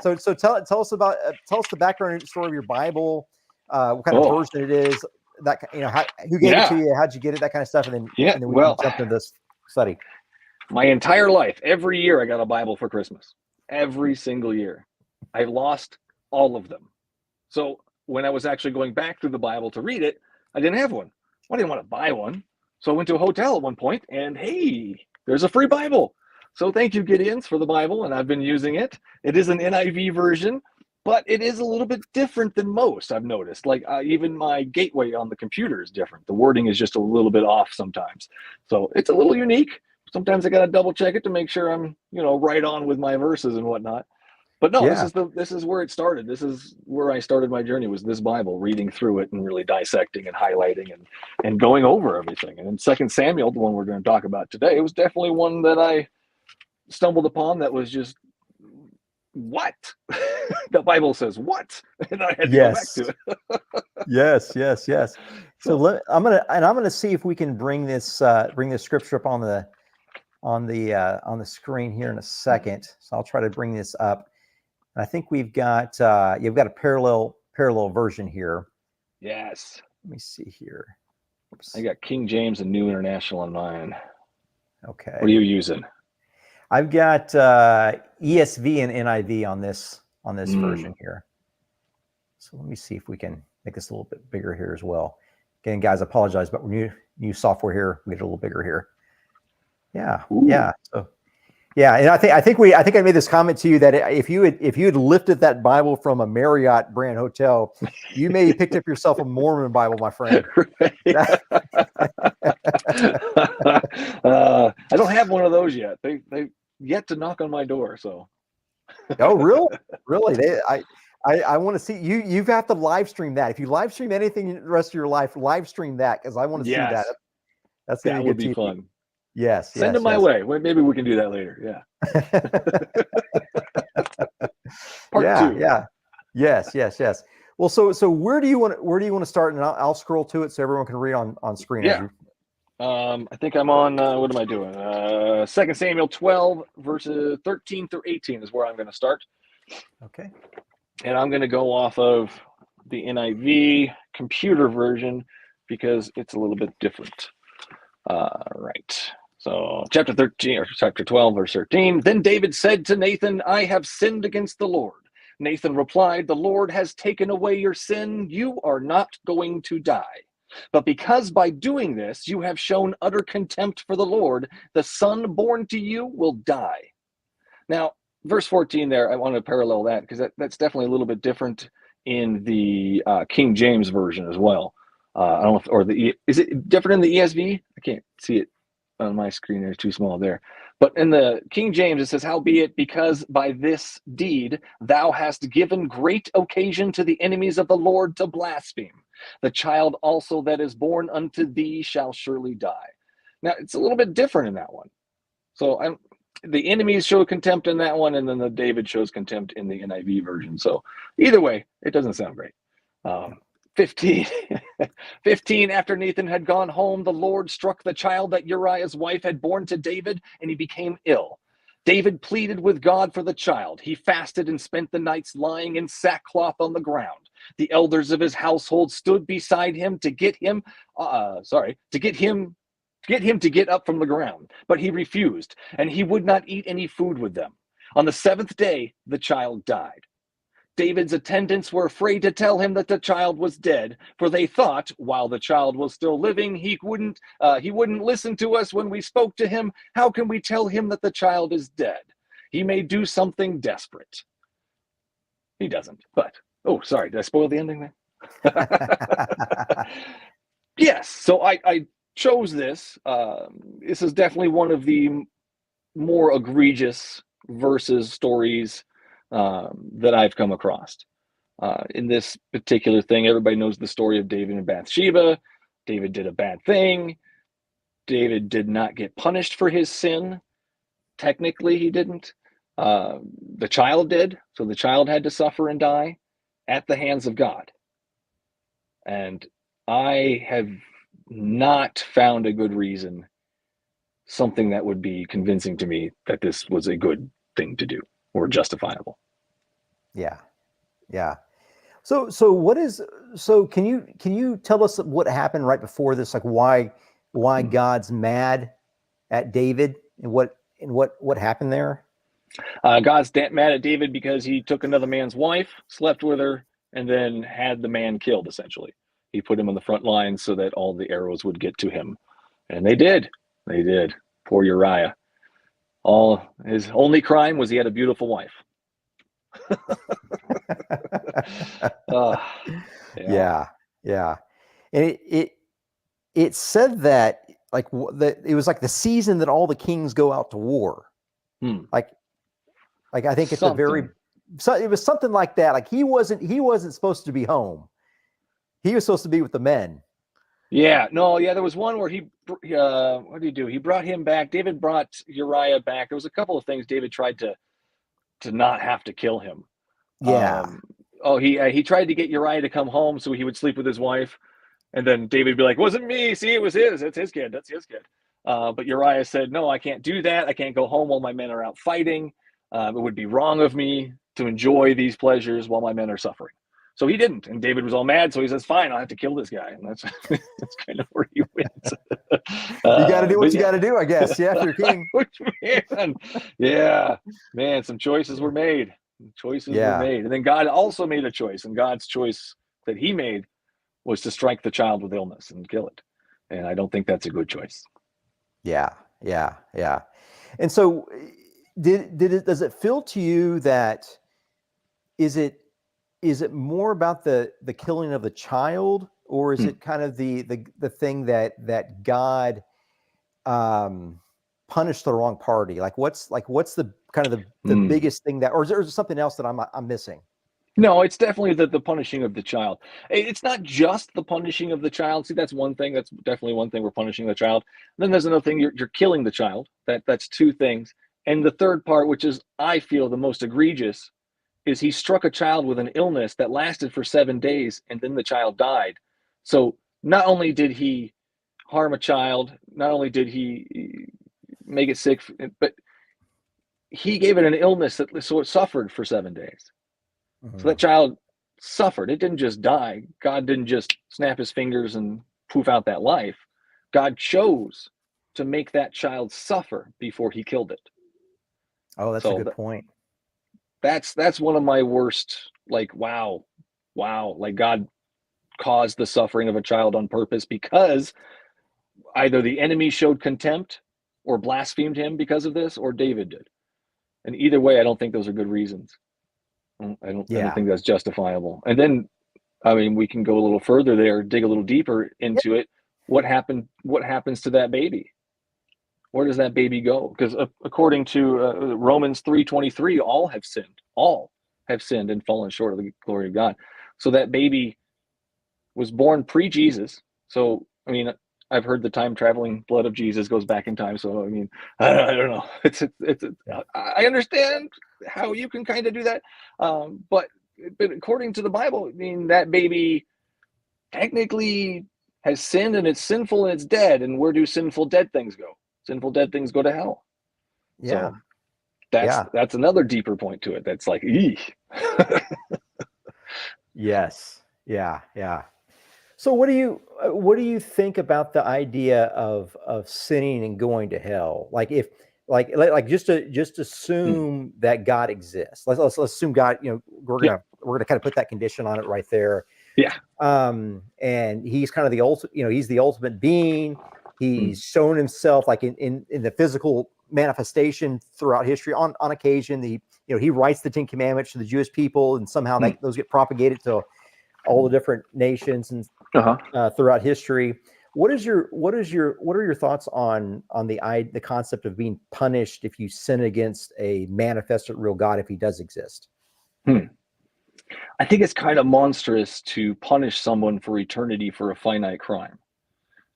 So tell us the background story of your Bible, what kind of version it is. That who gave it to you? How'd you get it? That kind of stuff, and then we can jump into this study. My entire life, every year, I got a Bible for Christmas. Every single year, I lost all of them. So when I was actually going back through the Bible to read it, I didn't have one. I didn't want to buy one, so I went to a hotel at one point, and hey, there's a free Bible. So thank you, Gideon's, for the Bible, and I've been using it. It is an NIV version. But it is a little bit different than most, I've noticed. Like even my gateway on the computer is different. The wording is just a little bit off sometimes. So it's a little unique. sometimes I got to double check it to make sure I'm, right on with my verses and whatnot. But no, Yeah. this is where it started. This is where I started my journey, was this Bible, reading through it and really dissecting and highlighting and going over everything. And in 2 Samuel, the one we're going to talk about today, it was definitely one that I stumbled upon that was just, what? The Bible says what? And I had to go back to it. Yes. So I'm gonna see if we can bring this scripture up on the screen here in a second. So I'll try to bring this up. I think you've got a parallel version here. Yes. Let me see here. Oops. I got King James and New International on mine. Okay. What are you using? I've got ESV and NIV on this version here. So let me see if we can make this a little bit bigger here as well. Again, guys, I apologize, but we're new software here. We get a little bigger here. Yeah. Ooh. Yeah. So yeah, and I think I made this comment to you that if you had lifted that Bible from a Marriott brand hotel, you may have picked up yourself a Mormon Bible, my friend. I don't have one of those yet. They yet to knock on my door. So. Oh, really? I want to see you. You have to live stream that. If you live stream anything the rest of your life, live stream that, because I want to see that. That's that would be fun. Yes. Send them my way. Well, maybe we can do that later. Yeah. Part 2. Yeah. Yes. Well, so where do you want to start? And I'll scroll to it so everyone can read on screen. Yeah. I think I'm on. What am I doing? 2 Samuel 12 verses 13 through 18 is where I'm going to start. Okay. And I'm going to go off of the NIV computer version because it's a little bit different. Right. So chapter 12, verse 13. Then David said to Nathan, I have sinned against the Lord. Nathan replied, the Lord has taken away your sin. You are not going to die. But because by doing this, you have shown utter contempt for the Lord, the son born to you will die. Now, verse 14 there, I want to parallel that because that's definitely a little bit different in the King James version as well. I don't know is it different in the ESV? I can't see it on my screen. It's too small there. But in the King James, it says, howbeit, because by this deed thou hast given great occasion to the enemies of the Lord to blaspheme. The child also that is born unto thee shall surely die. Now, it's a little bit different in that one. So the enemies show contempt in that one, and then the David shows contempt in the NIV version. So either way, it doesn't sound great. 15. After Nathan had gone home, the Lord struck the child that Uriah's wife had borne to David, and he became ill. David pleaded with God for the child. He fasted and spent the nights lying in sackcloth on the ground. The elders of his household stood beside him to get him to get up from the ground, but he refused, and he would not eat any food with them. On the 7th day, the child died. David's attendants were afraid to tell him that the child was dead, for they thought, while the child was still living, he wouldn't listen to us when we spoke to him. How can we tell him that the child is dead? He may do something desperate. He doesn't, but, oh, sorry, did I spoil the ending there? Yes, so I chose this. This is definitely one of the more egregious verses, stories that I've come across. In this particular thing, everybody knows the story of David and Bathsheba. David did a bad thing. David did not get punished for his sin. Technically, he didn't. The child did, so the child had to suffer and die at the hands of God. And I have not found a good reason, something that would be convincing to me that this was a good thing to do or justifiable. Yeah. So can you tell us what happened right before this? Like why God's mad at David and what happened there? God's mad at David because he took another man's wife, slept with her, and then had the man killed, essentially. He put him on the front lines so that all the arrows would get to him. And they did. Poor Uriah. All his only crime was he had a beautiful wife. Yeah. And it said that it was like the season that all the kings go out to war. Like I think it's a very, so it was something like that. Like he wasn't supposed to be home. He was supposed to be with the men. Yeah, no, yeah, there was one where what did he do? He brought him back. David brought Uriah back. There was a couple of things David tried to not have to kill him. Yeah. He tried to get Uriah to come home so he would sleep with his wife. And then David would be like, wasn't me. See, it was his. It's his kid. That's his kid. But Uriah said, no, I can't do that. I can't go home while my men are out fighting. It would be wrong of me to enjoy these pleasures while my men are suffering. So he didn't. And David was all mad. So he says, fine, I'll have to kill this guy. And that's kind of where he went. You got to do what you got to do, I guess. Yeah, if you're king. Man. Yeah, man, some choices were made. Were made. And then God also made a choice. And God's choice that he made was to strike the child with illness and kill it. And I don't think that's a good choice. Yeah. And so does it feel to you that is it more about the killing of the child, or is it kind of the thing that God punished the wrong party? Like what's the kind of the biggest thing that, or is there something else that I'm missing? No, it's definitely the punishing of the child. It's not just the punishing of the child. See, that's one thing. That's definitely one thing. We're punishing the child. And then there's another thing. You're killing the child. That's two things. And the third part, which is I feel the most egregious, is he struck a child with an illness that lasted for 7 days, and then the child died. So not only did he harm a child, not only did he make it sick, but he gave it an illness so it suffered for 7 days. So that child suffered. It didn't just die. God didn't just snap his fingers and poof out that life. God chose to make that child suffer before he killed it. Oh, that's a good point. That's one of my worst, like, wow, like God caused the suffering of a child on purpose because either the enemy showed contempt or blasphemed him because of this, or David did. And either way, I don't think those are good reasons. I don't think that's justifiable. And then, I mean, we can go a little further there, dig a little deeper into it. What happens to that baby? Where does that baby go? Because according to Romans 3:23, all have sinned and fallen short of the glory of God. So that baby was born pre-Jesus. So, I mean, I've heard the time-traveling blood of Jesus goes back in time. So, I mean, I don't know. I understand how you can kind of do that. But according to the Bible, I mean, that baby technically has sinned and it's sinful and it's dead. And where do sinful dead things go? Sinful dead things go to hell. Yeah. So that's another deeper point to it. That's like, eek. Yes. Yeah. So what do you think about the idea of sinning and going to hell? Like if just assume that God exists. Let's assume God, we're gonna kind of put that condition on it right there. Yeah. And he's kind of the ultimate, he's the ultimate being. He's shown himself like in the physical manifestation throughout history on occasion. He writes the 10 Commandments to the Jewish people, and somehow those get propagated to all the different nations and throughout history. What are your thoughts on the concept of being punished if you sin against a manifested real God, if he does exist? I think it's kind of monstrous to punish someone for eternity for a finite crime,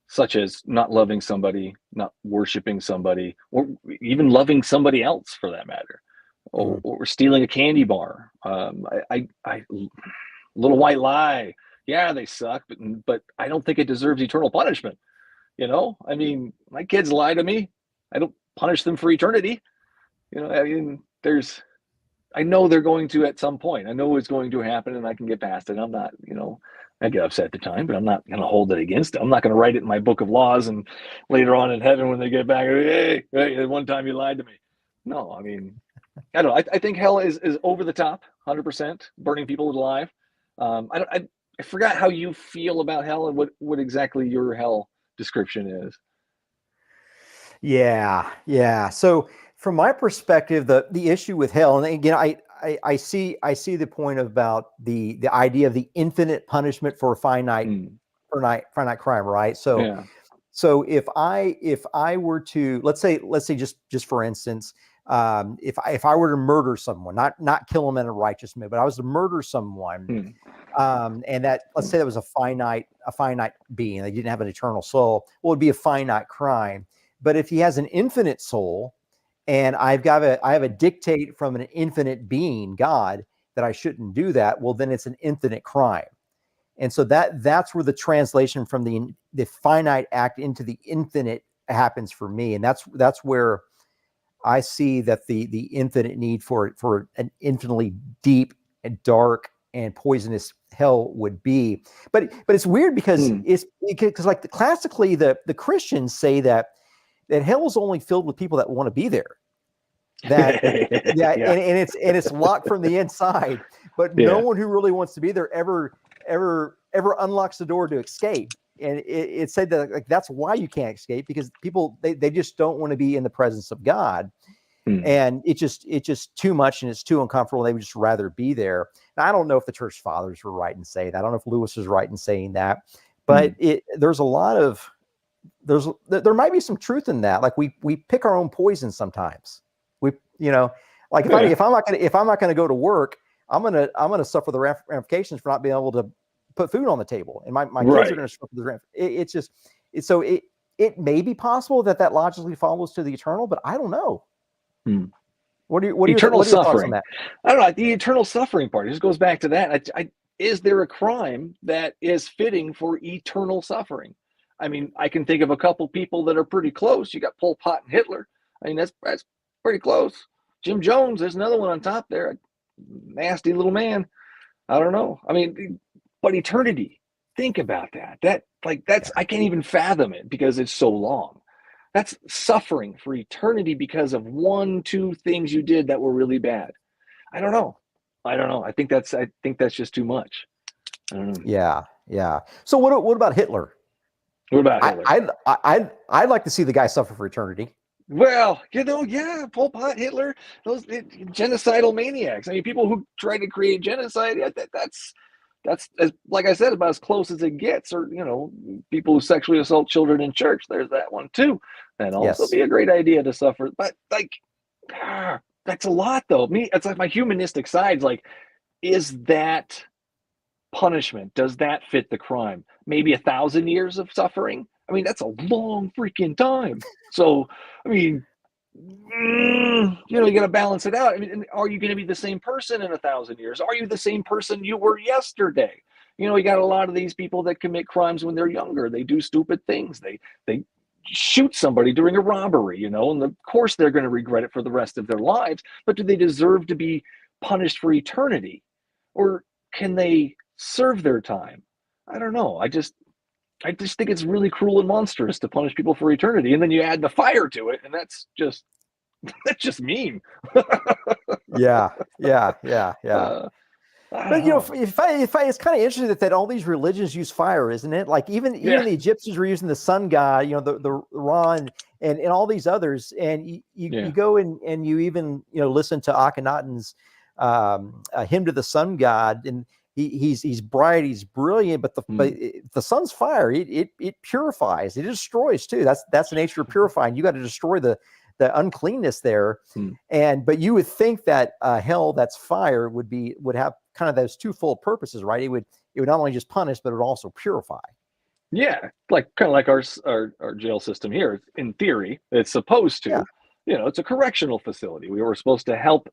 such as not loving somebody, not worshiping somebody, or even loving somebody else for that matter, or stealing a candy bar. Little white lie. Yeah, they suck, but I don't think it deserves eternal punishment. I mean, my kids lie to me. I don't punish them for eternity. I mean, I know they're going to at some point. I know it's going to happen, and I can get past it. I'm not, I get upset at the time, but I'm not going to hold it against them. I'm not going to write it in my book of laws and later on in heaven when they get back, hey, one time you lied to me. No, I mean, I don't know. I think hell is over the top, 100%, burning people alive. I forgot how you feel about hell and what exactly your hell description is. Yeah. So from my perspective, the issue with hell, and again, I see the point about the idea of the infinite punishment for a finite crime, right? So So if I were to, let's say just for instance, if I were to murder someone, not kill them in a righteous way, but I was to murder someone, and that, let's say that was a finite being, they didn't have an eternal soul, well, it'd be a finite crime. But if he has an infinite soul, and I have a dictate from an infinite being, God, that I shouldn't do that, well, then it's an infinite crime. And so that's where the translation from the finite act into the infinite happens for me. And that's where I see that the infinite need for an infinitely deep and dark and poisonous hell would be. But it's weird because because like classically the Christians say that hell is only filled with people that want to be there. That and it's locked from the inside, but no one who really wants to be there ever unlocks the door to escape. And it said that, like, that's why you can't escape, because people they just don't want to be in the presence of God. And it's just too much, and it's too uncomfortable. They would just rather be there. And I don't know if the church fathers were right in saying that. I don't know if Lewis was right in saying that, but there's a lot of there might be some truth in that. Like we pick our own poison sometimes. Like if I'm not gonna go to work, I'm gonna suffer the ramifications for not being able to put food on the table, and my kids are gonna suffer the it may be possible that logically follows to the eternal, but I don't know. What are your thoughts on that? I don't know. The eternal suffering part, it just goes back to that. Is there a crime that is fitting for eternal suffering? I mean, I can think of a couple people that are pretty close. You got Pol Pot and Hitler. I mean, that's pretty close. Jim Jones, there's another one on top there. Nasty little man. I don't know. I mean, but eternity, think about that. I can't even fathom it because it's so long. That's suffering for eternity because of 1-2 things you did that were really bad. I don't know. I think that's just too much. I don't know. Yeah. So what about Hitler? What about Hitler? I'd like to see the guy suffer for eternity. Well, Pol Pot, Hitler, those genocidal maniacs. I mean, people who try to create genocide, that's like I said, about as close as it gets. Or, people who sexually assault children in church, there's that one too. And also be a great idea to suffer. But that's a lot though. It's like my humanistic side's like, is that punishment? Does that fit the crime? Maybe 1,000 years of suffering? I mean, that's a long freaking time. So, I mean, you got to balance it out. I mean, are you going to be the same person in 1,000 years? Are you the same person you were yesterday? You got a lot of these people that commit crimes when they're younger. They do stupid things. They shoot somebody during a robbery, and of course they're going to regret it for the rest of their lives. But do they deserve to be punished for eternity? Or can they serve their time? I don't know. I just think it's really cruel and monstrous to punish people for eternity, and then you add the fire to it, and that's just mean. Yeah. But it's kind of interesting that all these religions use fire, isn't it? Like even the Egyptians were using the sun god, the Ra and all these others, and you go and you even listen to Akhenaten's hymn to the sun god, and he's bright, he's brilliant, but the sun's fire, it purifies, it destroys too. That's the nature of purifying. You got to destroy the uncleanness there. But you would think that hell, that's fire, would have kind of those twofold purposes, right? It would not only just punish, but it would also purify. Yeah, kind of like our jail system here. In theory, it's supposed to. It's a correctional facility. We were supposed to help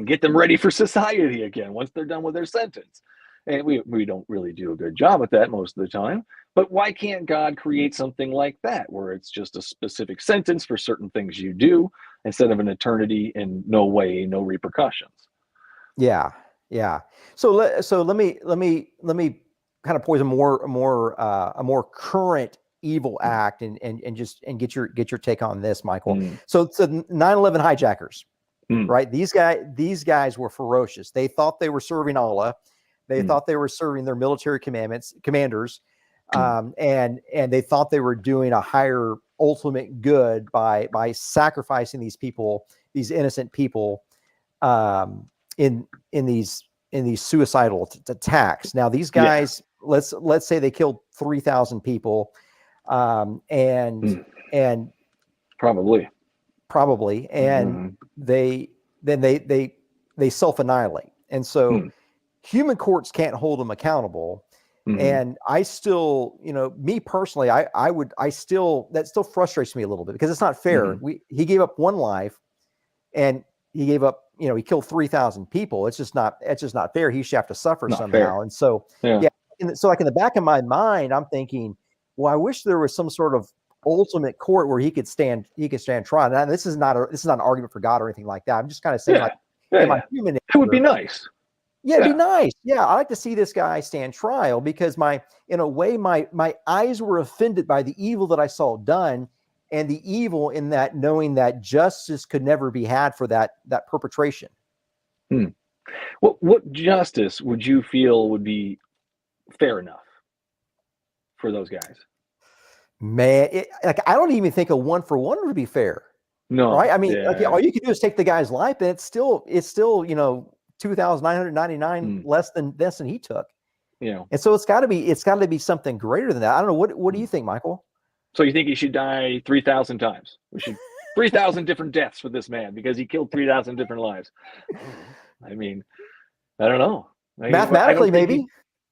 get them ready for society again once they're done with their sentence. And we don't really do a good job at that most of the time. But why can't God create something like that, where it's just a specific sentence for certain things you do, instead of an eternity and no repercussions? Yeah. So let me kind of pose a more current evil act and get your take on this, Michael. So 9/11 hijackers. Right. These guys were ferocious. They thought they were serving Allah. They thought they were serving their military commanders. And they thought they were doing a higher ultimate good by sacrificing these people, these innocent people, in these suicidal attacks. Now, these guys, let's say they killed 3,000 people. and Probably. and they self-annihilate. And so human courts can't hold them accountable. And I still, me personally, that still frustrates me a little bit, because it's not fair. He gave up one life, and he gave up, he killed 3,000 people. It's just not fair. He should have to suffer somehow. Fair. And so, so like in the back of my mind, I'm thinking, well, I wish there was some sort of ultimate court where he could stand trial. Now, this is not an argument for God or anything like that. I'm just kind of saying, my human nature, it would be nice. Yeah, it'd be nice. Yeah, I like to see this guy stand trial, because in a way, my eyes were offended by the evil that I saw done, and the evil in that, knowing that justice could never be had for that perpetration. What justice would you feel would be fair enough for those guys? Man, I don't even think a 1-for-1 would be fair. No, right? I mean, all you can do is take the guy's life, and it's still 2,999 less than he took. And so it's got to be something greater than that. I don't know. What do you think, Michael? So you think he should die 3,000 times? We should 3,000 different deaths for this man because he killed 3,000 different lives. I mean, I don't know. Mathematically, maybe.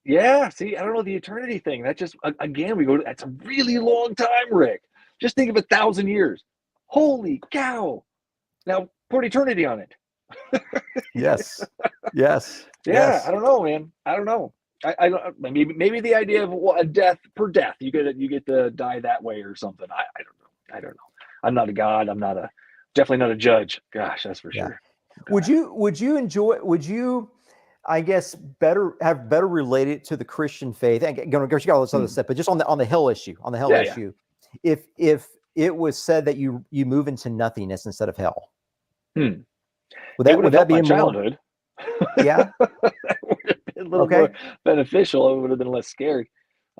Yeah. See, I don't know, the eternity thing. That just, again, that's a really long time, Rick. Just think of 1,000 years. Holy cow. Now put eternity on it. Yes. Yeah. I don't know, man. I don't know. I don't, maybe the idea of a death per death, you get to die that way or something. I don't know. I'm not a God. Definitely not a judge. Gosh, that's for sure. Would you I guess better related to the Christian faith, and you got all this other stuff, but just on the hell issue, issue, if it was said that you move into nothingness instead of hell, would that be my childhood? Yeah. That would have been a little more beneficial. I would have been less scared.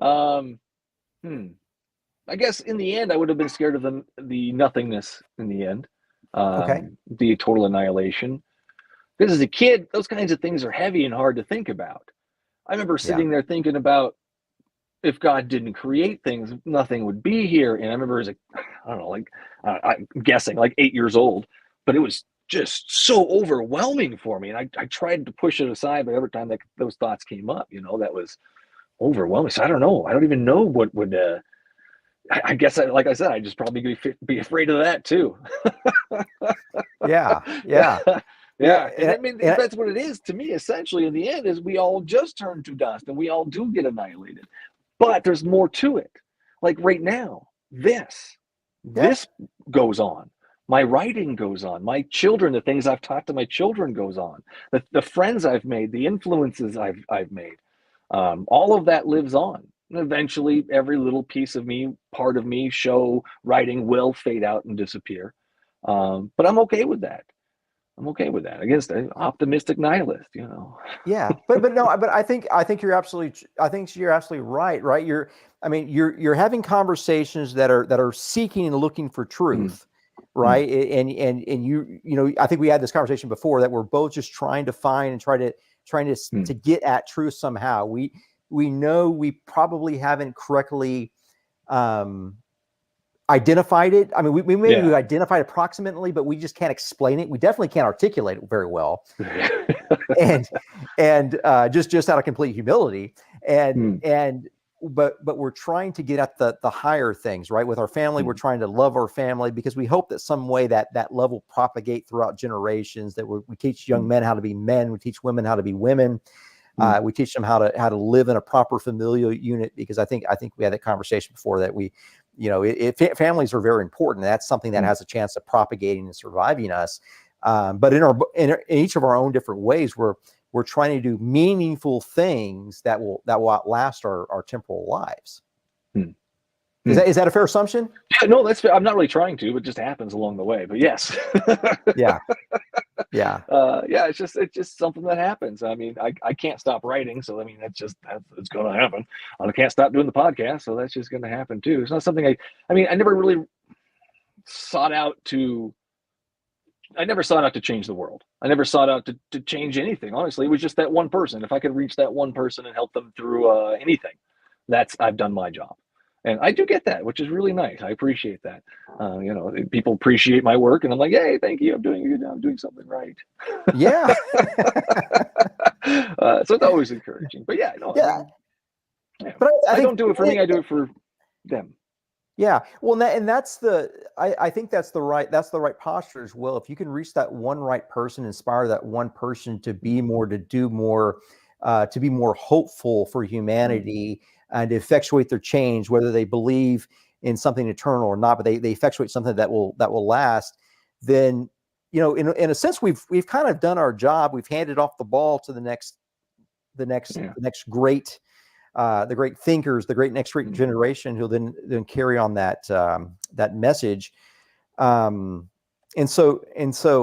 I guess in the end, I would have been scared of the nothingness in the end. The total annihilation. Because as a kid, those kinds of things are heavy and hard to think about. I remember sitting there thinking about, if God didn't create things, nothing would be here. And I remember as I'm guessing like 8 years old, but it was just so overwhelming for me. And I tried to push it aside, but every time those thoughts came up, that was overwhelming. So I don't know. I don't even know what would, I guess, like I said, I'd just probably be afraid of that too. Yeah. And I mean, that's what it is to me, essentially, in the end, is we all just turn to dust and we all do get annihilated. But there's more to it. Like right now, this goes on. My writing goes on. My children, the things I've taught to my children goes on. The friends I've made, the influences I've made, all of that lives on. And eventually, every little piece of me, part of me, show, writing will fade out and disappear. But I'm okay with that. Against an optimistic nihilist, Yeah, but I think you're absolutely right. Right, you're having conversations that are seeking and looking for truth, right? And I think we had this conversation before that we're both just trying to find and trying to get at truth somehow. We know we probably haven't correctly identified it. I mean, we maybe identified approximately, but we just can't explain it. We definitely can't articulate it very well. and just out of complete humility. But we're trying to get at the higher things, right? With our family, we're trying to love our family because we hope that some way that love will propagate throughout generations, that we teach young men how to be men. We teach women how to be women. We teach them how to live in a proper familial unit, because I think we had that conversation before that families are very important. That's something that has a chance of propagating and surviving us. But in each of our own different ways, we're trying to do meaningful things that will outlast our temporal lives. Is that a fair assumption? Yeah, no, that's fair. I'm not really trying to, but it just happens along the way. But yes. Yeah. It's just something that happens. I mean, I can't stop writing, so I mean it's going to happen. I can't stop doing the podcast, so that's just going to happen too. It's not something I never really sought out to. I never sought out to change the world. I never sought out to change anything. Honestly, it was just that one person. If I could reach that one person and help them through anything, I've done my job. And I do get that, which is really nice. I appreciate that. People appreciate my work, and I'm like, hey, thank you. I'm doing a good job. I'm doing something right. Yeah. So it's always encouraging. But yeah, no, Yeah. Yeah. But I I think don't do it for me. I do it for them. Yeah. Well, and that's I think that's the right posture as well. If you can reach that one right person, inspire that one person to be more, to do more, to be more hopeful for humanity and to effectuate their change, whether they believe in something eternal or not, but they effectuate something that will last, then, in a sense, we've kind of done our job. We've handed off the ball to the next great, the great thinkers, the next great generation, who then carry on that message. And so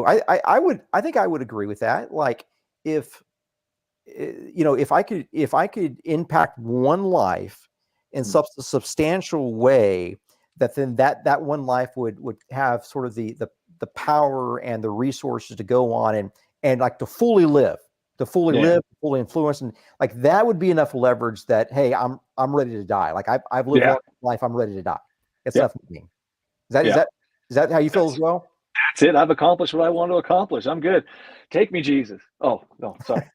I think I would agree with that. Like, if I could impact one life in such a substantial way, that one life would have sort of the power and the resources to go on and like to fully live, fully influence, and like that would be enough leverage that, hey, I'm ready to die. Like I've lived my life, I'm ready to die. It's enough for me. Is that how you feel as well? That's it. I've accomplished what I want to accomplish. I'm good. Take me, Jesus. Oh no, sorry.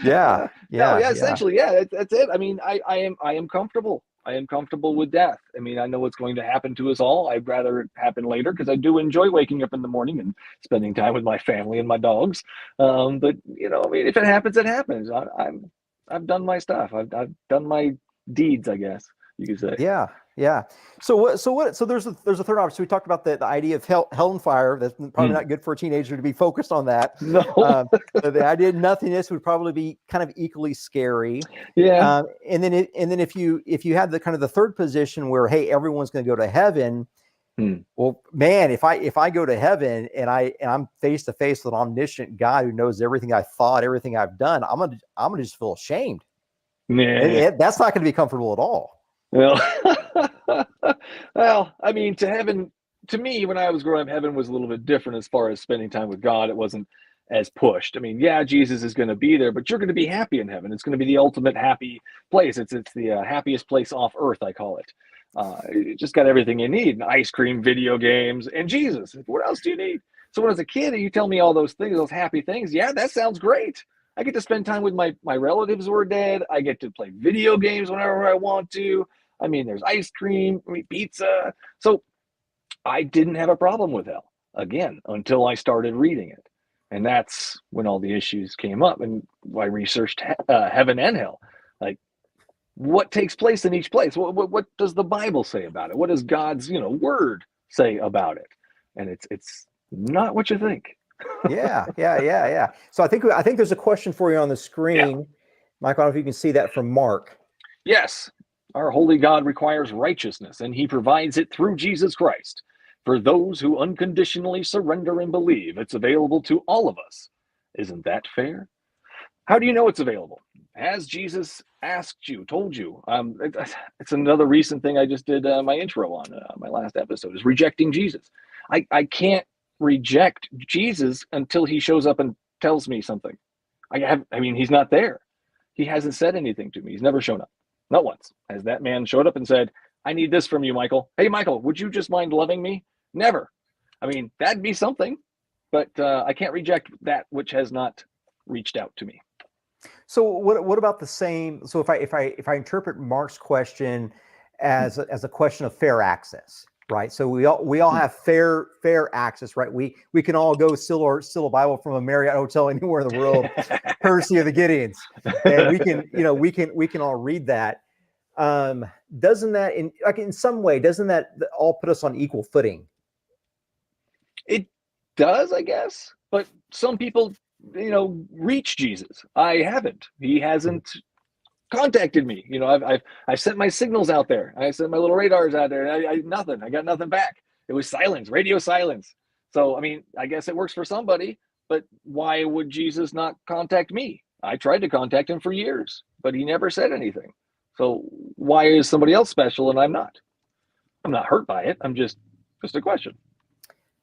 Essentially, that's it. I mean, I am comfortable. I am comfortable with death. I mean, I know what's going to happen to us all. I'd rather it happen later, because I do enjoy waking up in the morning and spending time with my family and my dogs. But I mean, if it happens, it happens. I've done my stuff. I've done my deeds, I guess you could say. Yeah. So there's a third option. So we talked about the idea of hell and fire. That's probably not good for a teenager to be focused on that. No. The idea of nothingness would probably be kind of equally scary. Yeah. And then if you had the kind of the third position where, hey, everyone's going to go to heaven. Well, man, if I go to heaven and I'm face to face with an omniscient God who knows everything I thought, everything I've done, I'm gonna just feel ashamed. Yeah. That's not going to be comfortable at all. Well, I mean, to me, when I was growing up, heaven was a little bit different as far as spending time with God. It wasn't as pushed. I mean, yeah, Jesus is going to be there, but you're going to be happy in heaven. It's going to be the ultimate happy place. It's the happiest place off earth, I call it. It just got everything you need: ice cream, video games, and Jesus. What else do you need? So when I was a kid, you tell me all those things, those happy things. Yeah, that sounds great. I get to spend time with my relatives who are dead. I get to play video games whenever I want to. I mean, there's ice cream, pizza. So I didn't have a problem with hell, again, until I started reading it. And that's when all the issues came up. And I researched heaven and hell. Like, what takes place in each place? What does the Bible say about it? What does God's word say about it? And it's not what you think. Yeah. So I think there's a question for you on the screen, Michael. I don't know if you can see that from Mark. Yes. Our holy God requires righteousness, and he provides it through Jesus Christ. For those who unconditionally surrender and believe, it's available to all of us. Isn't that fair? How do you know it's available? Has Jesus asked you, told you? It's another recent thing I just did my intro on my last episode, is rejecting Jesus. I can't reject Jesus until he shows up and tells me something. I mean, he's not there. He hasn't said anything to me. He's never shown up. Not once has that man showed up and said, I need this from you, Michael. Hey, Michael, would you just mind loving me? Never. I mean, that'd be something, but I can't reject that which has not reached out to me. So what about the same? So if I interpret Mark's question as a question of fair access, right? So we all have fair access, right? We can all go steal a Bible from a Marriott hotel anywhere in the world, courtesy of the Gideons, and we can all read that. Doesn't that in some way, doesn't that all put us on equal footing? It does, I guess, but some people reach Jesus. I haven't. He hasn't contacted me. I've sent my signals out there. I sent my little radars out there. And nothing. I got nothing back. It was silence, radio silence. So I mean, I guess it works for somebody. But why would Jesus not contact me? I tried to contact him for years, but he never said anything. So why is somebody else special and I'm not? I'm not hurt by it. I'm just a question.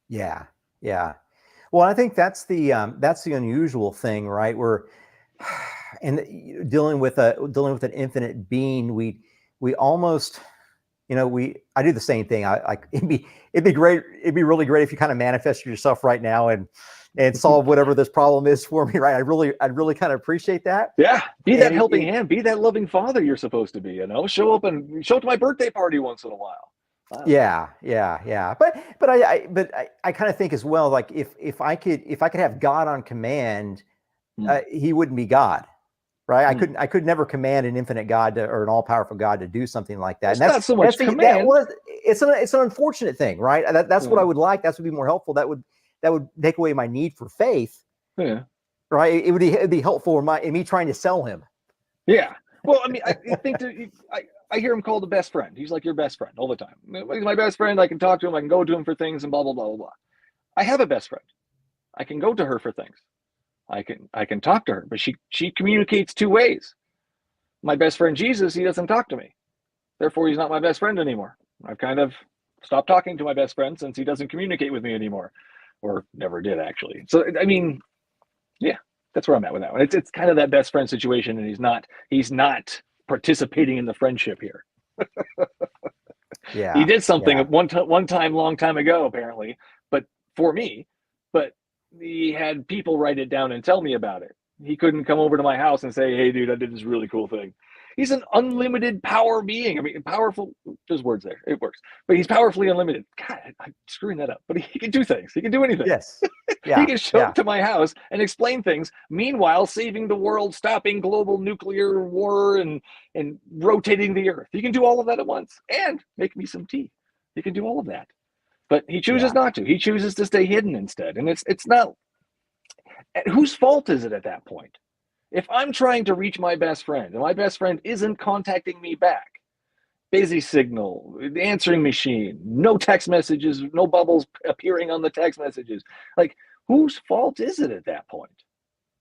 Yeah. Well, I think that's the unusual thing, right? Where and dealing with an infinite being, we almost, I do the same thing. It'd be great. It'd be really great if you kind of manifested yourself right now and solve whatever this problem is for me. Right. I'd really kind of appreciate that. Yeah. Be that helping hand, be that loving father you're supposed to be, show up to my birthday party once in a while. Yeah. But I kind of think as well, like if I could have God on command, he wouldn't be God. Right. I could never command an infinite God or an all powerful God to do something like that. It's not so much command. It's an unfortunate thing, right? That's what I would like. That's would be more helpful. That would take away my need for faith. Yeah. Right. It'd be helpful in me trying to sell him. Yeah. Well, I mean, I think I hear him called the best friend. He's like your best friend all the time. He's my best friend. I can talk to him. I can go to him for things and blah, blah, blah, blah, blah. I have a best friend. I can go to her for things. I can talk to her, but she communicates two ways. My best friend, Jesus, he doesn't talk to me. Therefore, he's not my best friend anymore. I've kind of stopped talking to my best friend since he doesn't communicate with me anymore, or never did actually. So, I mean, yeah, that's where I'm at with that one. It's kind of that best friend situation, and he's not participating in the friendship here. Yeah, he did something one time, long time ago, apparently, but for me, but he had people write it down and tell me about it. He couldn't come over to my house and say, "Hey, dude, I did this really cool thing." He's an unlimited power being. I mean, powerful. There's words there. It works, but he's powerfully unlimited. God, I'm screwing that up. But he can do things. He can do anything. Yes. Yeah. He can show up to my house and explain things. Meanwhile, saving the world, stopping global nuclear war, and rotating the earth. He can do all of that at once and make me some tea. He can do all of that. But he chooses not to. He chooses to stay hidden instead. And it's not. Whose fault is it at that point? If I'm trying to reach my best friend and my best friend isn't contacting me back, busy signal, answering machine, no text messages, no bubbles appearing on the text messages, like whose fault is it at that point?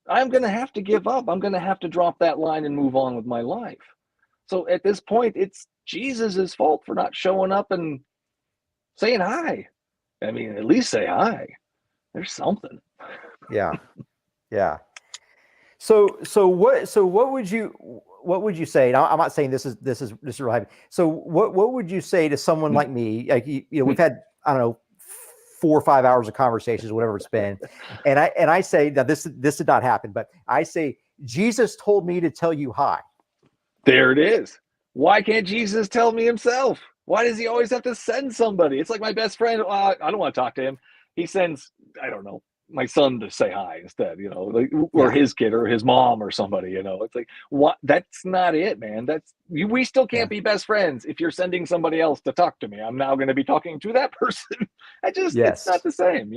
I'm going to have to give up. I'm going to have to drop that line and move on with my life. So at this point, it's Jesus's fault for not showing up and saying hi. I mean, at least say hi. There's something. Yeah. So what would you say? Now, I'm not saying this is right. So what would you say to someone like me? Like we've had, I don't know, 4 or 5 hours of conversations, whatever it's been, and I say that this did not happen, but I say Jesus told me to tell you hi. There it is. Why can't Jesus tell me himself? Why does he always have to send somebody? It's like my best friend. I don't want to talk to him. He sends, I don't know, my son to say hi instead, or his kid or his mom or somebody, it's like, what? That's not it, man. We still can't be best friends if you're sending somebody else to talk to me. I'm now going to be talking to that person. It's not the same,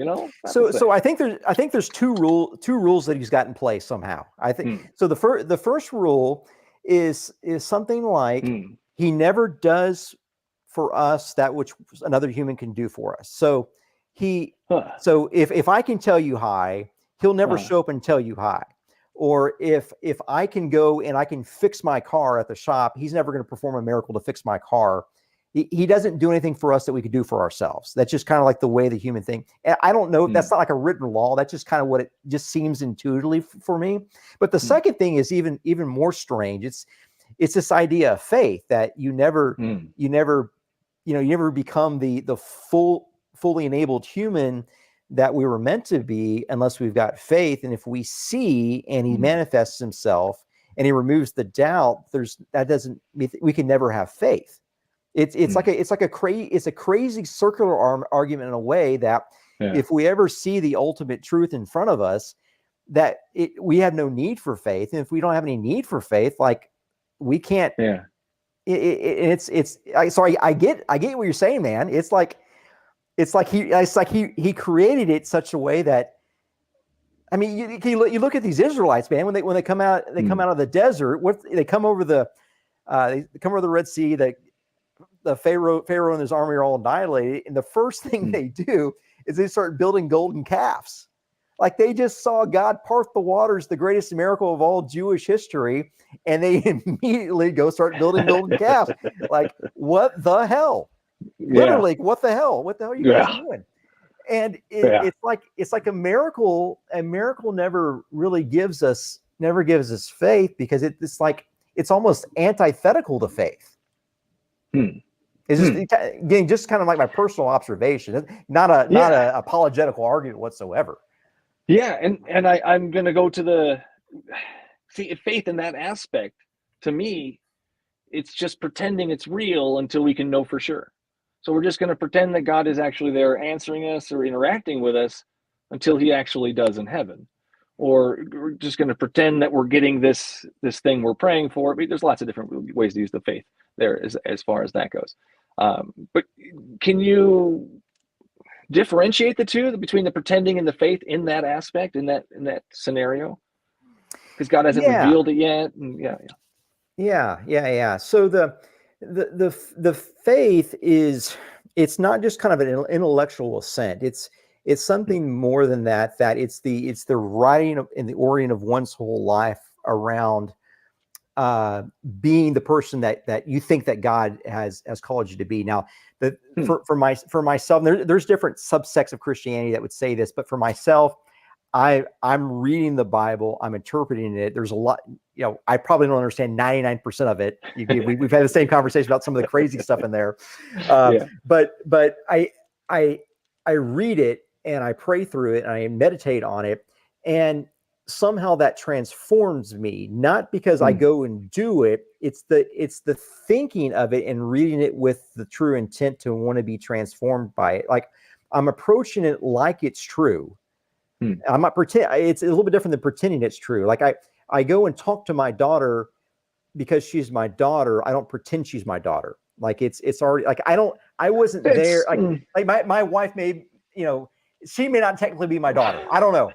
So I think there's two rules that he's got in place somehow. I think so. The first rule is something like he never does for us that which another human can do for us. So so if I can tell you hi, he'll never show up and tell you hi. Or if I can go and I can fix my car at the shop, he's never going to perform a miracle to fix my car. He doesn't do anything for us that we could do for ourselves. That's just kind of like the way the human thing. And I don't know. That's not like a written law. That's just kind of what it just seems intuitively for me. But the second thing is even more strange. It's this idea of faith that you never become the fully enabled human that we were meant to be unless we've got faith. And if we see and he manifests himself and he removes the doubt, we can never have faith. It's a crazy circular argument in a way that if we ever see the ultimate truth in front of us, that we have no need for faith. And if we don't have any need for faith, like we can't, I get what you're saying, man. It's like he created it such a way that, I mean, you look at these Israelites, man, when they come out of the desert, they come over the Red Sea, the Pharaoh and his army are all annihilated. And the first thing they do is they start building golden calves. Like they just saw God part the waters, the greatest miracle of all Jewish history. And they immediately go start building golden calves. Like, what the hell? Literally, what the hell? What the hell are you guys doing? And it's like a miracle. A miracle never really gives us never gives us faith because it's like it's almost antithetical to faith. It's just again, just kind of like my personal observation, not a apologetical argument whatsoever. Yeah, and I'm going to go to the faith in that aspect. To me, it's just pretending it's real until we can know for sure. So we're just going to pretend that God is actually there answering us or interacting with us until he actually does in heaven. Or we're just going to pretend that we're getting this thing we're praying for. I mean, there's lots of different ways to use the faith there as far as that goes. But can you differentiate the two between the pretending and the faith in that aspect, in that scenario? Because God hasn't revealed it yet. And Yeah. So the faith is, it's not just kind of an intellectual assent. It's something more than that. That it's the writing in the orient of one's whole life around being the person that you think that God has called you to be. Now, for myself, there's different subsects of Christianity that would say this, but for myself, I'm reading the Bible, I'm interpreting it. There's a lot, I probably don't understand 99% of it. We've had the same conversation about some of the crazy stuff in there. But I read it and I pray through it and I meditate on it, and somehow that transforms me, not because I go and do it. It's the thinking of it and reading it with the true intent to want to be transformed by it. Like I'm approaching it like it's true. I'm not pretend. It's a little bit different than pretending it's true. Like I go and talk to my daughter because she's my daughter. I don't pretend she's my daughter. Like it's already like I wasn't there. Like my wife may, she may not technically be my daughter. I don't know.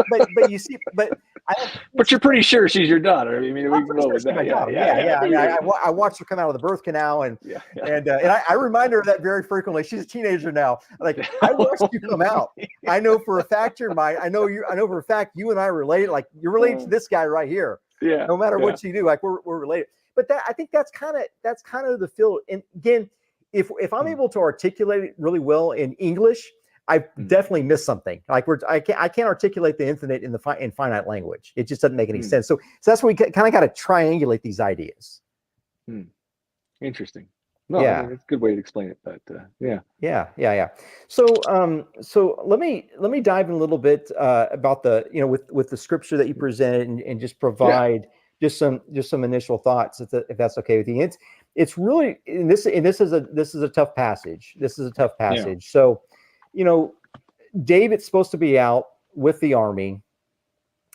But you see, but you're pretty sure she's your daughter. I mean, we can go with that. I watched her come out of the birth canal, and I remind her of that very frequently. She's a teenager now. Like I watched you come out. I know for a fact you're mine. I know for a fact you and I relate. Like you're related to this guy right here. Yeah. No matter what you do, like we're related. But I think that's kind of the feel. And again, if I'm able to articulate it really well in English, I definitely missed something. Like I can't articulate the infinite in finite language. It just doesn't make any sense. So that's where we kind of got to triangulate these ideas. Interesting. No, I mean, it's a good way to explain it. But yeah. So let me dive in a little bit about the with the scripture that you presented and just provide just some initial thoughts if that's okay with you. It's really this is a tough passage. So. David's supposed to be out with the army.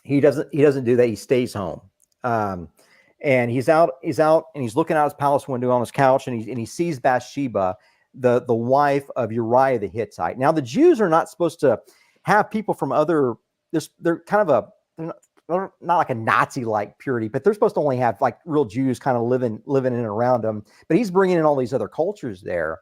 He doesn't do that. He stays home. And he's out and he's looking out his palace window on his couch, and he sees Bathsheba, the wife of Uriah the Hittite. Now the Jews are not supposed to have people from they're kind of they're not like a Nazi-like purity, but they're supposed to only have like real Jews kind of living in and around them. But he's bringing in all these other cultures there.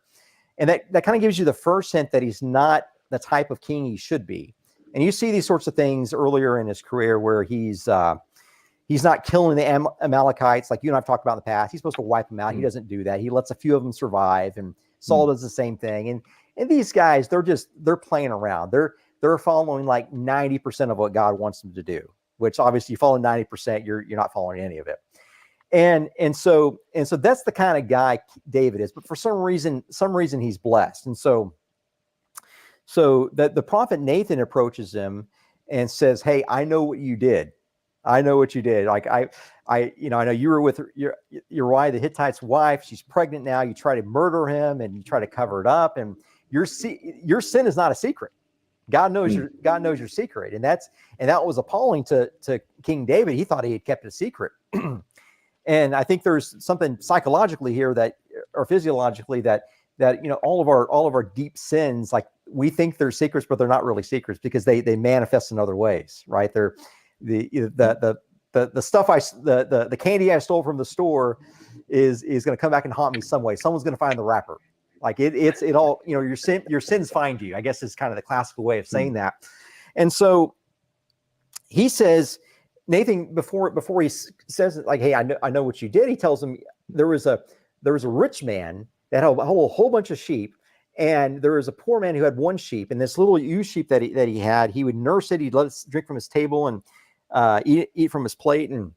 And that kind of gives you the first hint that he's not the type of king he should be. And you see these sorts of things earlier in his career where he's not killing the Amalekites like you and I've talked about in the past. He's supposed to wipe them out. He doesn't do that. He lets a few of them survive, and Saul does the same thing. And these guys, they're playing around. They're following like 90% of what God wants them to do, which obviously you follow 90%, you're not following any of it. And so that's the kind of guy David is, but for some reason he's blessed. And so the prophet Nathan approaches him and says, "Hey, I know what you did. Like I know you were with Uriah the Hittite's wife. She's pregnant now. You try to murder him and you try to cover it up, and your sin is not a secret. God knows your secret." And that was appalling to King David. He thought he had kept it a secret. And I think there's something psychologically here or physiologically that all of our deep sins, like we think they're secrets, but they're not really secrets because they manifest in other ways, right? They're the stuff the candy I stole from the store is going to come back and haunt me some way. Someone's going to find the wrapper. Like it all, your sins find you, I guess is kind of the classical way of saying that. And so he says, Nathan, before he says it, like, "Hey, I know what you did," he tells him there was a rich man that had a whole bunch of sheep, and there was a poor man who had one sheep, and this little ewe sheep that he had, he would nurse it, he'd let it drink from his table, and eat from his plate and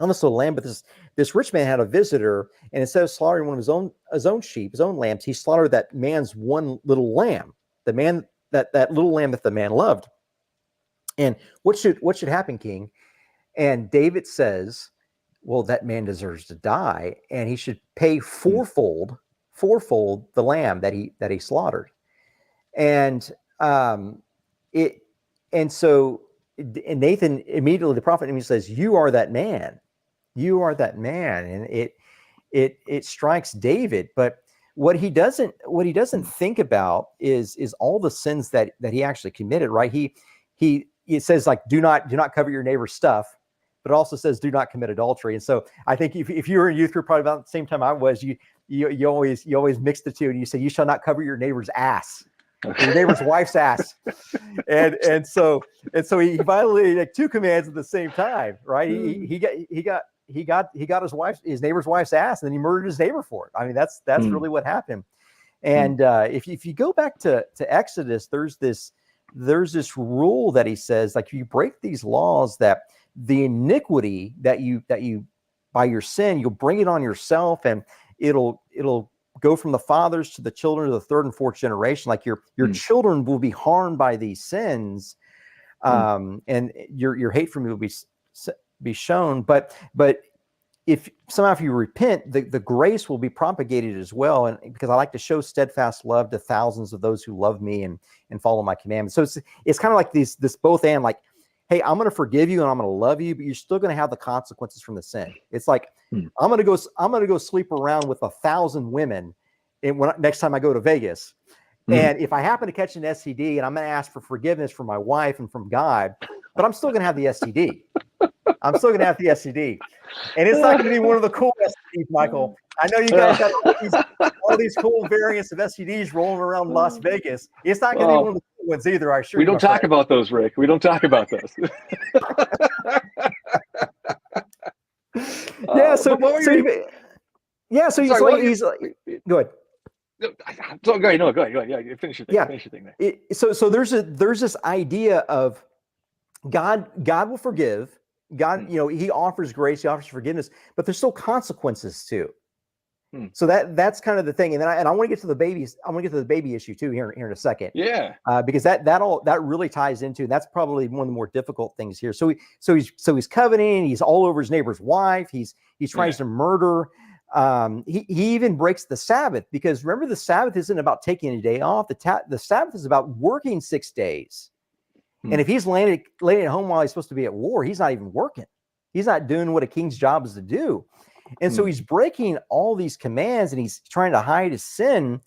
almost a lamb. But this rich man had a visitor, and instead of slaughtering one of his own sheep, his own lambs, he slaughtered that man's one little lamb, that little lamb that the man loved. And what should happen, King? And David says, well, that man deserves to die, and he should pay fourfold the lamb that he slaughtered. And Nathan immediately, the prophet says, you are that man, and it strikes David. But what he doesn't think about is all the sins that he actually committed, right? It says, like, do not cover your neighbor's stuff, but it also says do not commit adultery. And so I think if you were in youth group probably about the same time I was, you always mix the two, and you say you shall not cover your neighbor's ass, your neighbor's wife's ass. And so he violated like two commands at the same time, right? He got his neighbor's wife's ass, and then he murdered his neighbor for it. I mean, that's really what happened. And if you go back to Exodus, there's this rule that he says, like, if you break these laws, that the iniquity that you by your sin, you'll bring it on yourself, and it'll go from the fathers to the children to the third and fourth generation. Like your children will be harmed by these sins, and your hate for me will be shown. But if somehow if you repent, the grace will be propagated as well. And because I like to show steadfast love to thousands of those who love me and follow my commandments. So it's kind of like this both and, like, hey, I'm going to forgive you and I'm going to love you, but you're still going to have the consequences from the sin. It's like, I'm going to go sleep around with 1,000 women next time I go to Vegas. And if I happen to catch an STD, and I'm going to ask for forgiveness from my wife and from God, but I'm still going to have the STD. I'm still going to have the STD. And it's not going to be one of the cool STDs, Michael. I know you guys got all these cool variants of STDs rolling around Las Vegas. It's not going to be one of the cool ones either, I assure you. We don't talk about those, Rick. We don't talk about those. Yeah, so go ahead. Go ahead. No, go ahead. Yeah, finish your thing. Yeah. Finish your thing there. So there's this idea of God will forgive. God, he offers grace, he offers forgiveness, but there's still consequences too. So that's kind of the thing. And then I want to get to the babies. I want to get to the baby issue too here in a second. Yeah. Because that really ties into, and that's probably one of the more difficult things here. So he's coveting, he's all over his neighbor's wife. He's trying to murder. He even breaks the Sabbath, because remember, the Sabbath isn't about taking a day off. The Sabbath is about working 6 days. And if he's laying at home while he's supposed to be at war, he's not even working. He's not doing what a king's job is to do. And so he's breaking all these commands, and he's trying to hide his sin.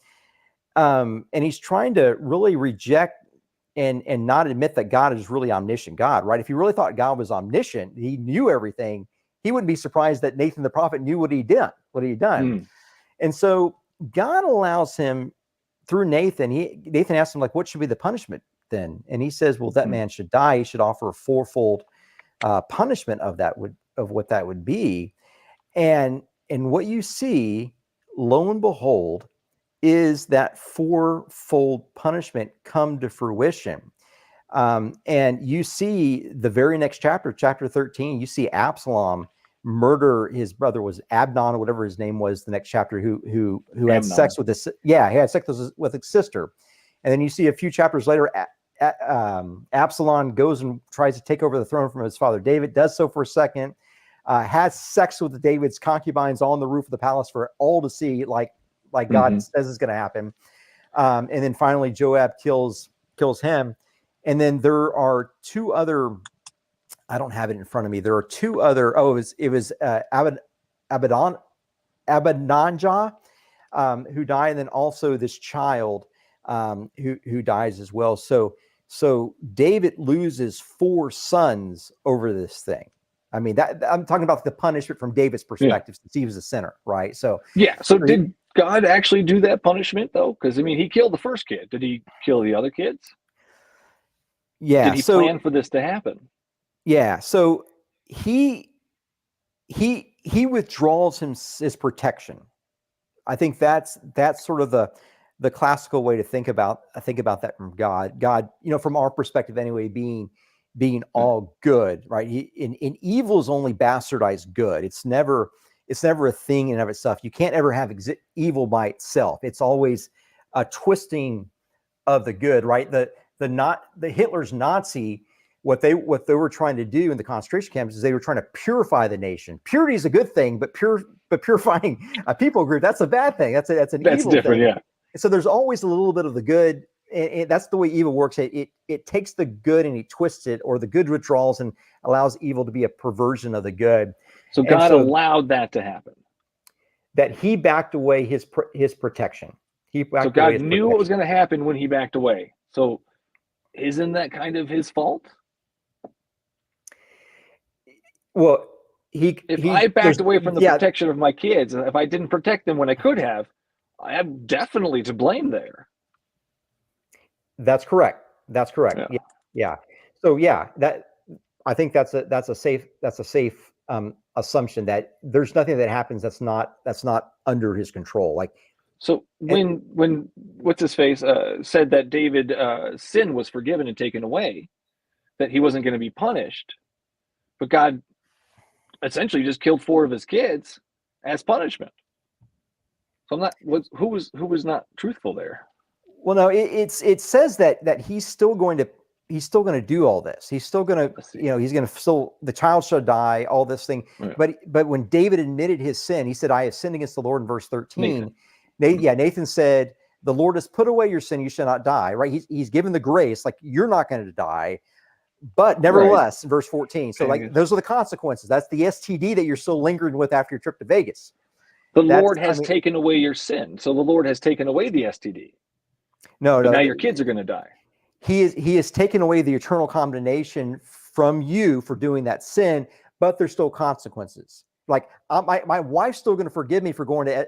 And he's trying to really reject and not admit that God is really omniscient God, right? If he really thought God was omniscient, he knew everything, he wouldn't be surprised that Nathan the prophet knew what he had done. And so God allows him through Nathan. Nathan asked him, like, what should be the punishment then? And he says, well, that man should die. He should offer a fourfold punishment of what that would be. And what you see, lo and behold, is that fourfold punishment come to fruition. And you see the very next chapter, chapter 13, you see Absalom murder his brother, was Abnon or whatever his name was, the next chapter, who had sex with he had sex with his sister. And then you see a few chapters later, Absalom goes and tries to take over the throne from his father David, does so for a second, has sex with David's concubines on the roof of the palace for all to see, like God says is going to happen. And then finally Joab kills him. And then there are two other, I don't have it in front of me. There are two other, it was Abadonijah who died, and then also this child who dies as well. So David loses 4 sons over this thing. I mean, that I'm talking about the punishment from David's perspective, since he was a sinner, right? So did God actually do that punishment though? Because I mean, he killed the first kid. Did he kill the other kids? Yeah. Did he plan for this to happen? Yeah. So he withdraws his protection. I think that's sort of the classical way to think about that from God. God, from our perspective anyway, being being all good, right? In evil is only bastardized good. It's never a thing in and of itself. You can't ever have evil by itself. It's always a twisting of the good, right? The Hitler's Nazi, what they were trying to do in the concentration camps is they were trying to purify the nation. Purity is a good thing, but purifying a people group, that's a bad thing. That's an evil different, thing. yeah. So there's always a little bit of the good. And that's the way evil works. It takes the good and he twists it, or the good withdraws and allows evil to be a perversion of the good. So God allowed that to happen. That he backed away his protection. So God knew what was going to happen when he backed away. So isn't that kind of his fault? Well, if I backed away from the protection of my kids, if I didn't protect them when I could have, I am definitely to blame there. That's correct. Yeah. So I think that's a safe assumption that there's nothing that happens that's not under his control. Like, so when what's his face said that David sin was forgiven and taken away, that he wasn't going to be punished, but God essentially just killed 4 of his kids as punishment. So I'm not. Who was not truthful there? Well, no, it says that he's still going to do all this. He's still going to, he's going to the child shall die, all this thing. Right. But when David admitted his sin, he said, I have sinned against the Lord in verse 13. Nathan said, the Lord has put away your sin, you shall not die, right? He's given the grace, like you're not going to die. But nevertheless, in verse 14, so like those are the consequences. That's the STD that you're still lingering with after your trip to Vegas. The Lord has taken away your sin. So the Lord has taken away the STD. No. Now your kids are going to die. He has taken away the eternal condemnation from you for doing that sin, but there's still consequences. Like my wife's still going to forgive me for going to,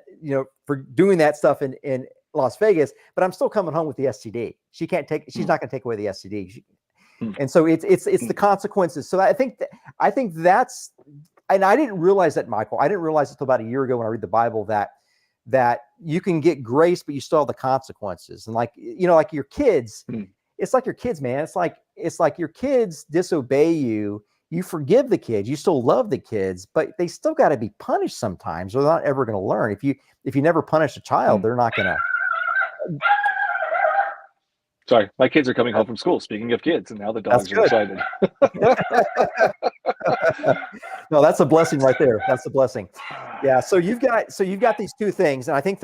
for doing that stuff in Las Vegas, but I'm still coming home with the STD. She's not going to take away the STD. And so it's the consequences. So I think that's, and I didn't realize that, Michael. I didn't realize it until about a year ago when I read the Bible that you can get grace, but you still have the consequences. And like your kids, it's like your kids, man. It's like your kids disobey you. You forgive the kids, you still love the kids, but they still got to be punished sometimes, or they're not ever going to learn. If you never punish a child, they're not going to. Sorry, my kids are coming home from school. Speaking of kids, and now the dogs are excited. No, that's a blessing right there. That's a blessing. Yeah. So you've got these two things, and I think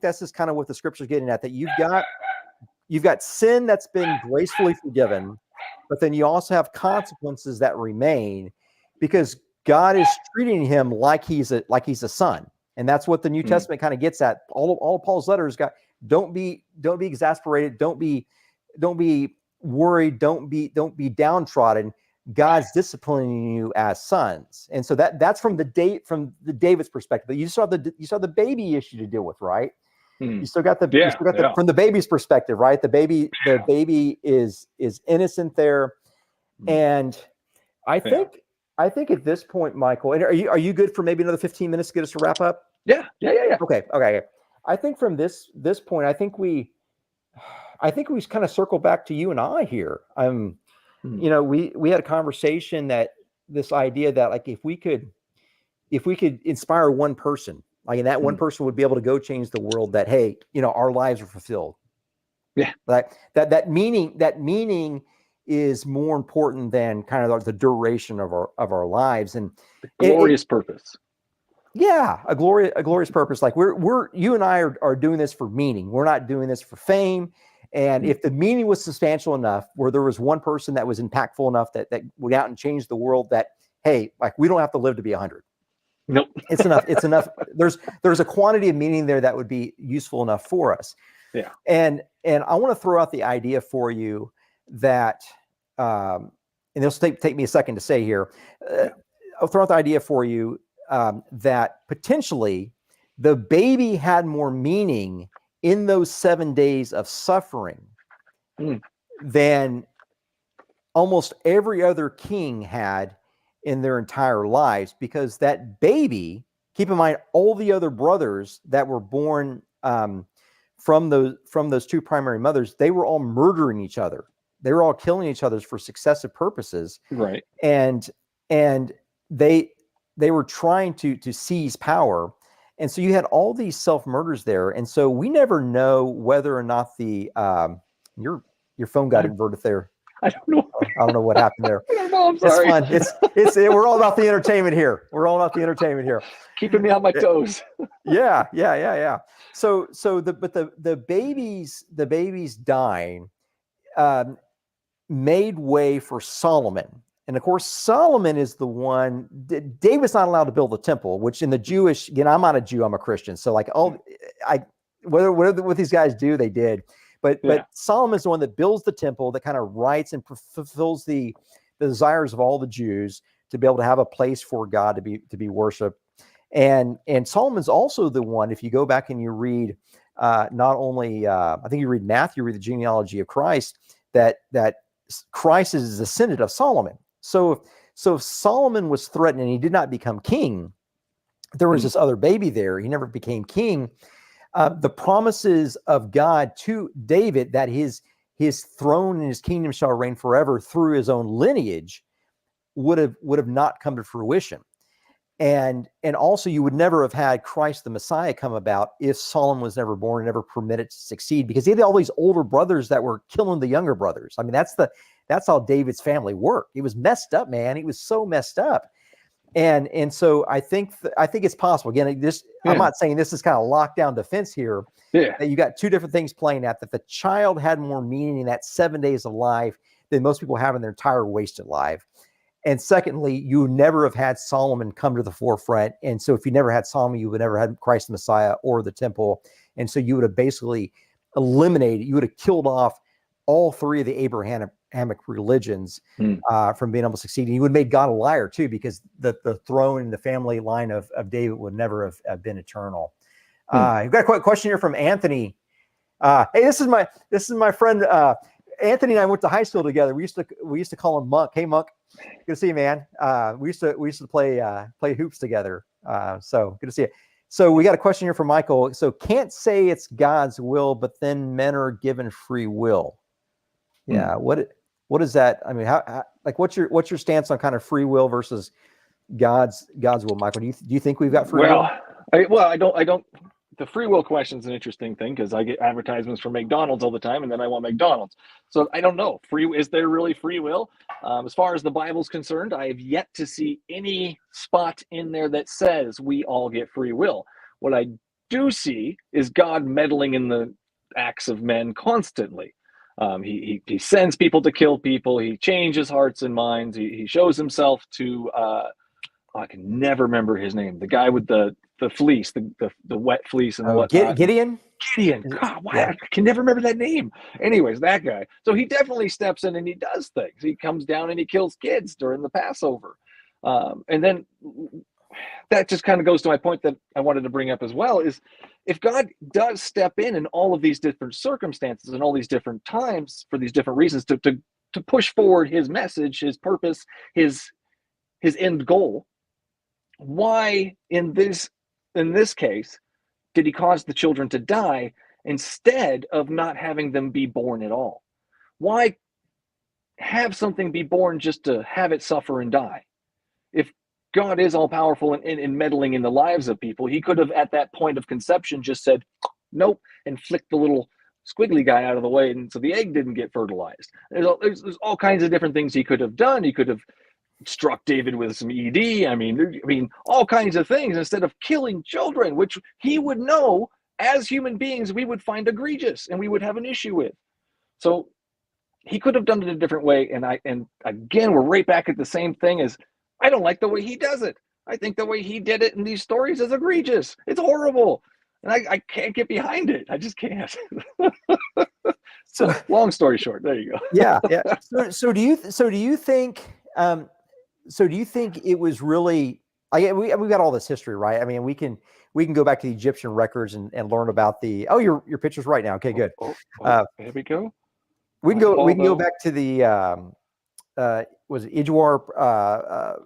that's just kind of what the scripture's getting at. That you've got sin that's been gracefully forgiven, but then you also have consequences that remain because God is treating him like he's a son, and that's what the New Testament kind of gets at. All of Paul's letters got don't be exasperated, don't be worried, don't be downtrodden. God's disciplining you as sons, and so that's from David's perspective. But you still have the baby issue to deal with, right? You still got from the baby's perspective, right? The baby is innocent there, and I think at this point, Michael, and are you good for maybe another 15 minutes to get us to wrap up? Yeah. Okay. I think from this point, I think we kind of circle back to you and I here. We had a conversation that this idea that like if we could inspire one person, like, and that one person would be able to go change the world, that, hey, our lives are fulfilled. Yeah. Like that meaning is more important than kind of the duration of our lives, and glorious purpose. Yeah, a glorious purpose. Like you and I are doing this for meaning. We're not doing this for fame. And if the meaning was substantial enough, where there was one person that was impactful enough that went out and changed the world, that, hey, like, we don't have to live to be 100. Nope. It's enough. It's enough. There's a quantity of meaning there that would be useful enough for us. Yeah. And I want to throw out the idea for you that, and this will take me a second to say here. I'll throw out the idea for you that potentially the baby had more meaning in those 7 days of suffering than almost every other king had in their entire lives, because that baby, keep in mind, all the other brothers that were born from those two primary mothers, they were all murdering each other. they were all killing each other for successive purposes. Right. And they were trying to seize power. And so you had all these self-murders there. And so we never know whether or not your phone got inverted there. I don't know. I don't know what happened there. I don't know. I'm sorry. It's fun. We're all about the entertainment here. We're Keeping me on my toes. Yeah. So the babies dying made way for Solomon. And of course, Solomon is the one. David's not allowed to build the temple, which in the Jewish, again, I'm not a Jew, I'm a Christian. So like whatever what these guys do, they did. But Solomon's the one that builds the temple, that kind of writes and fulfills the desires of all the Jews to be able to have a place for God to be worshipped. And Solomon's also the one, if you go back and you read not only I think you read Matthew, you read the genealogy of Christ, that Christ is a descendant of Solomon. So if Solomon was threatened and he did not become king, there was this other baby there. He never became king. The promises of God to David that his throne and his kingdom shall reign forever through his own lineage would have not come to fruition. And also you would never have had Christ the Messiah come about if Solomon was never born and never permitted to succeed, because he had all these older brothers that were killing the younger brothers. I mean, that's how David's family worked. It was messed up, man. It was so messed up. And so I think it's possible. Again, I'm not saying this is kind of lockdown defense here. Yeah. That you got two different things playing out, that the child had more meaning in that 7 days of life than most people have in their entire wasted life. And secondly, you would never have had Solomon come to the forefront. And so if you never had Solomon, you would never have Christ the Messiah or the temple. And so you would have basically eliminated, you would have killed off all three of the Abrahamic religions from being able to succeed. And you would have made God a liar too, because the throne and the family line of David would never have been eternal. You've got a question here from Anthony. Hey, this is my friend Anthony and I went to high school together. We used to call him Monk. Hey, Monk, good to see you, man. We used to play hoops together. So good to see you. So we got a question here from Michael. So can't say it's God's will, but then men are given free will. Yeah. What is that? I mean, how like what's your stance on kind of free will versus God's will, Michael? Do you think we've got free will? I don't. The free will question is an interesting thing, because I get advertisements for McDonald's all the time, and then I want McDonald's. So I don't know. Is there really free will? As far as the Bible's concerned, I have yet to see any spot in there that says we all get free will. What I do see is God meddling in the acts of men constantly. He sends people to kill people. He changes hearts and minds. He shows himself to I can never remember his name. The guy with the fleece, the wet fleece and whatnot. Gideon. God, why? I can never remember that name. Anyways, that guy. So he definitely steps in and he does things. He comes down and he kills kids during the Passover. And then that just kind of goes to my point that I wanted to bring up as well, is if God does step in all of these different circumstances and all these different times for these different reasons to push forward his message, his purpose, his end goal, why in this case did he cause the children to die instead of not having them be born at all? Why have something be born just to have it suffer and die? If God is all powerful in meddling in the lives of people, he could have at that point of conception just said nope and flicked the little squiggly guy out of the way, and so the egg didn't get fertilized. There's all kinds of different things he could have done. He could have struck David with some ED. I mean, all kinds of things instead of killing children, which he would know as human beings we would find egregious and we would have an issue with. So he could have done it a different way. And again, we're right back at the same thing as I don't like the way he does it. I think the way he did it in these stories is egregious. It's horrible. And I can't get behind it. I just can't. So long story short, there you go. Yeah. So do you think it was really? We got all this history, right? I mean, we can go back to the Egyptian records and learn about the. Oh, your picture's right now. Okay, good. There we go. We can go back to the was it Idwar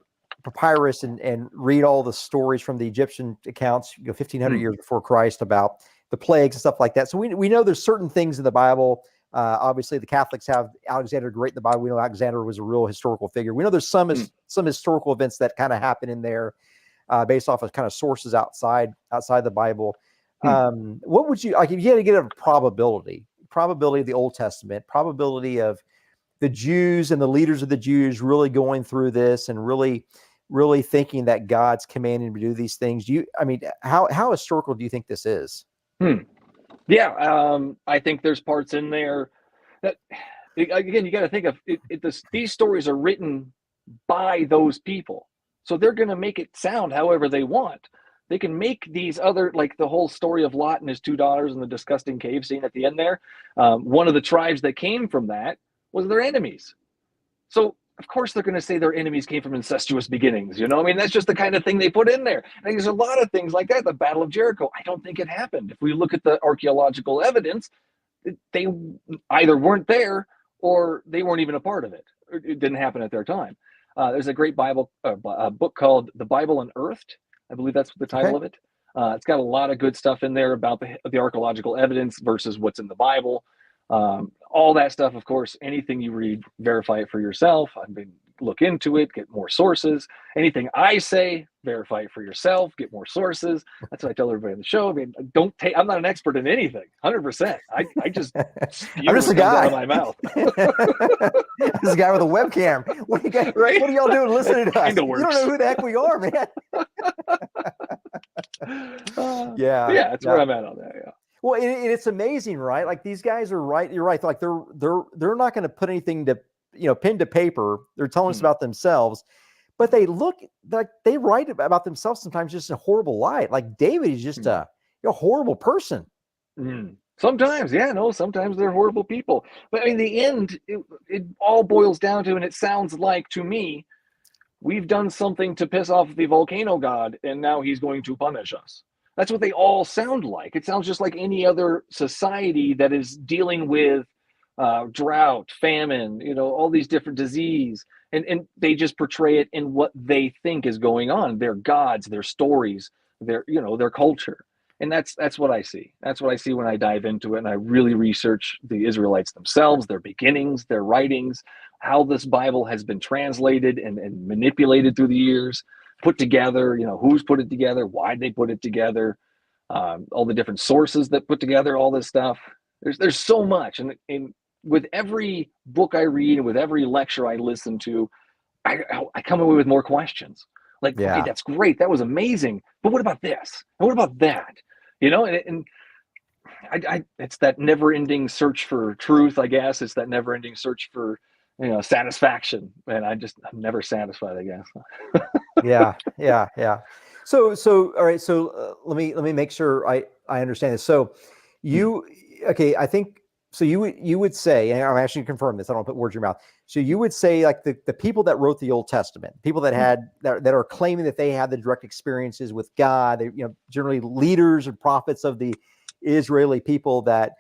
papyrus and read all the stories from the Egyptian accounts, 1,500 years before Christ, about the plagues and stuff like that. So we know there's certain things in the Bible Obviously, the Catholics have Alexander the Great in the Bible. We know Alexander was a real historical figure. We know there's some historical events that kind of happen in there based off of kind of sources outside the Bible. What would you like if you had to get a probability of the Old Testament, probability of the Jews and the leaders of the Jews really going through this and really thinking that God's commanding them to do these things? How historical do you think this is? Yeah, I think there's parts in there that, again, you got to think of these stories are written by those people, so they're going to make it sound however they want. They can make these other, like the whole story of Lot and his two daughters and the disgusting cave scene at the end there. One of the tribes that came from that was their enemies. So of course they're going to say their enemies came from incestuous beginnings. That's just the kind of thing they put in there. I think there's a lot of things like that. The Battle of Jericho, I don't think it happened. If we look at the archaeological evidence, they either weren't there or they weren't even a part of it. It didn't happen at their time. There's a great book called The Bible Unearthed. I believe that's the title of it. It's got a lot of good stuff in there about the archaeological evidence versus what's in the Bible. All that stuff, of course, anything you read, verify it for yourself. Look into it, get more sources. Anything I say, verify it for yourself, get more sources. That's what I tell everybody on the show. I'm not an expert in anything, 100%. I just spew I'm just a guy out of my mouth. This a guy with a webcam. What are y'all doing listening to us? You don't know who the heck we are, man. Yeah, that's where I'm at on that. Yeah. Well, and it's amazing, right? Like these guys are right. You're right. Like they're not going to put anything to, pen to paper. They're telling us about themselves, but they look like they write about themselves sometimes just in a horrible light. Like David is just a horrible person. Sometimes, sometimes they're horrible people. But in the end, it all boils down to, and it sounds like to me, we've done something to piss off the volcano god, and now he's going to punish us. That's what they all sound like. It sounds just like any other society that is dealing with drought, famine, all these different disease, and they just portray it in what they think is going on. Their gods, their stories, their culture, and that's what I see. That's what I see when I dive into it, and I really research the Israelites themselves, their beginnings, their writings, how this Bible has been translated and manipulated through the years. Put together, who's put it together, why they put it together, all the different sources that put together all this stuff. There's so much, and with every book I read and with every lecture I listen to, I come away with more questions. Like, okay, that's great, that was amazing, but what about this? And what about that? And it's that never-ending search for truth, I guess. It's that never-ending search for satisfaction, and I'm never satisfied, I guess. Yeah. So all right. So let me make sure I understand this. So I think so. You would say, and I'm actually confirm this. I don't put words in your mouth. So you would say, like the people that wrote the Old Testament, people that had that are claiming that they had the direct experiences with God. They, generally leaders and prophets of the Israeli people that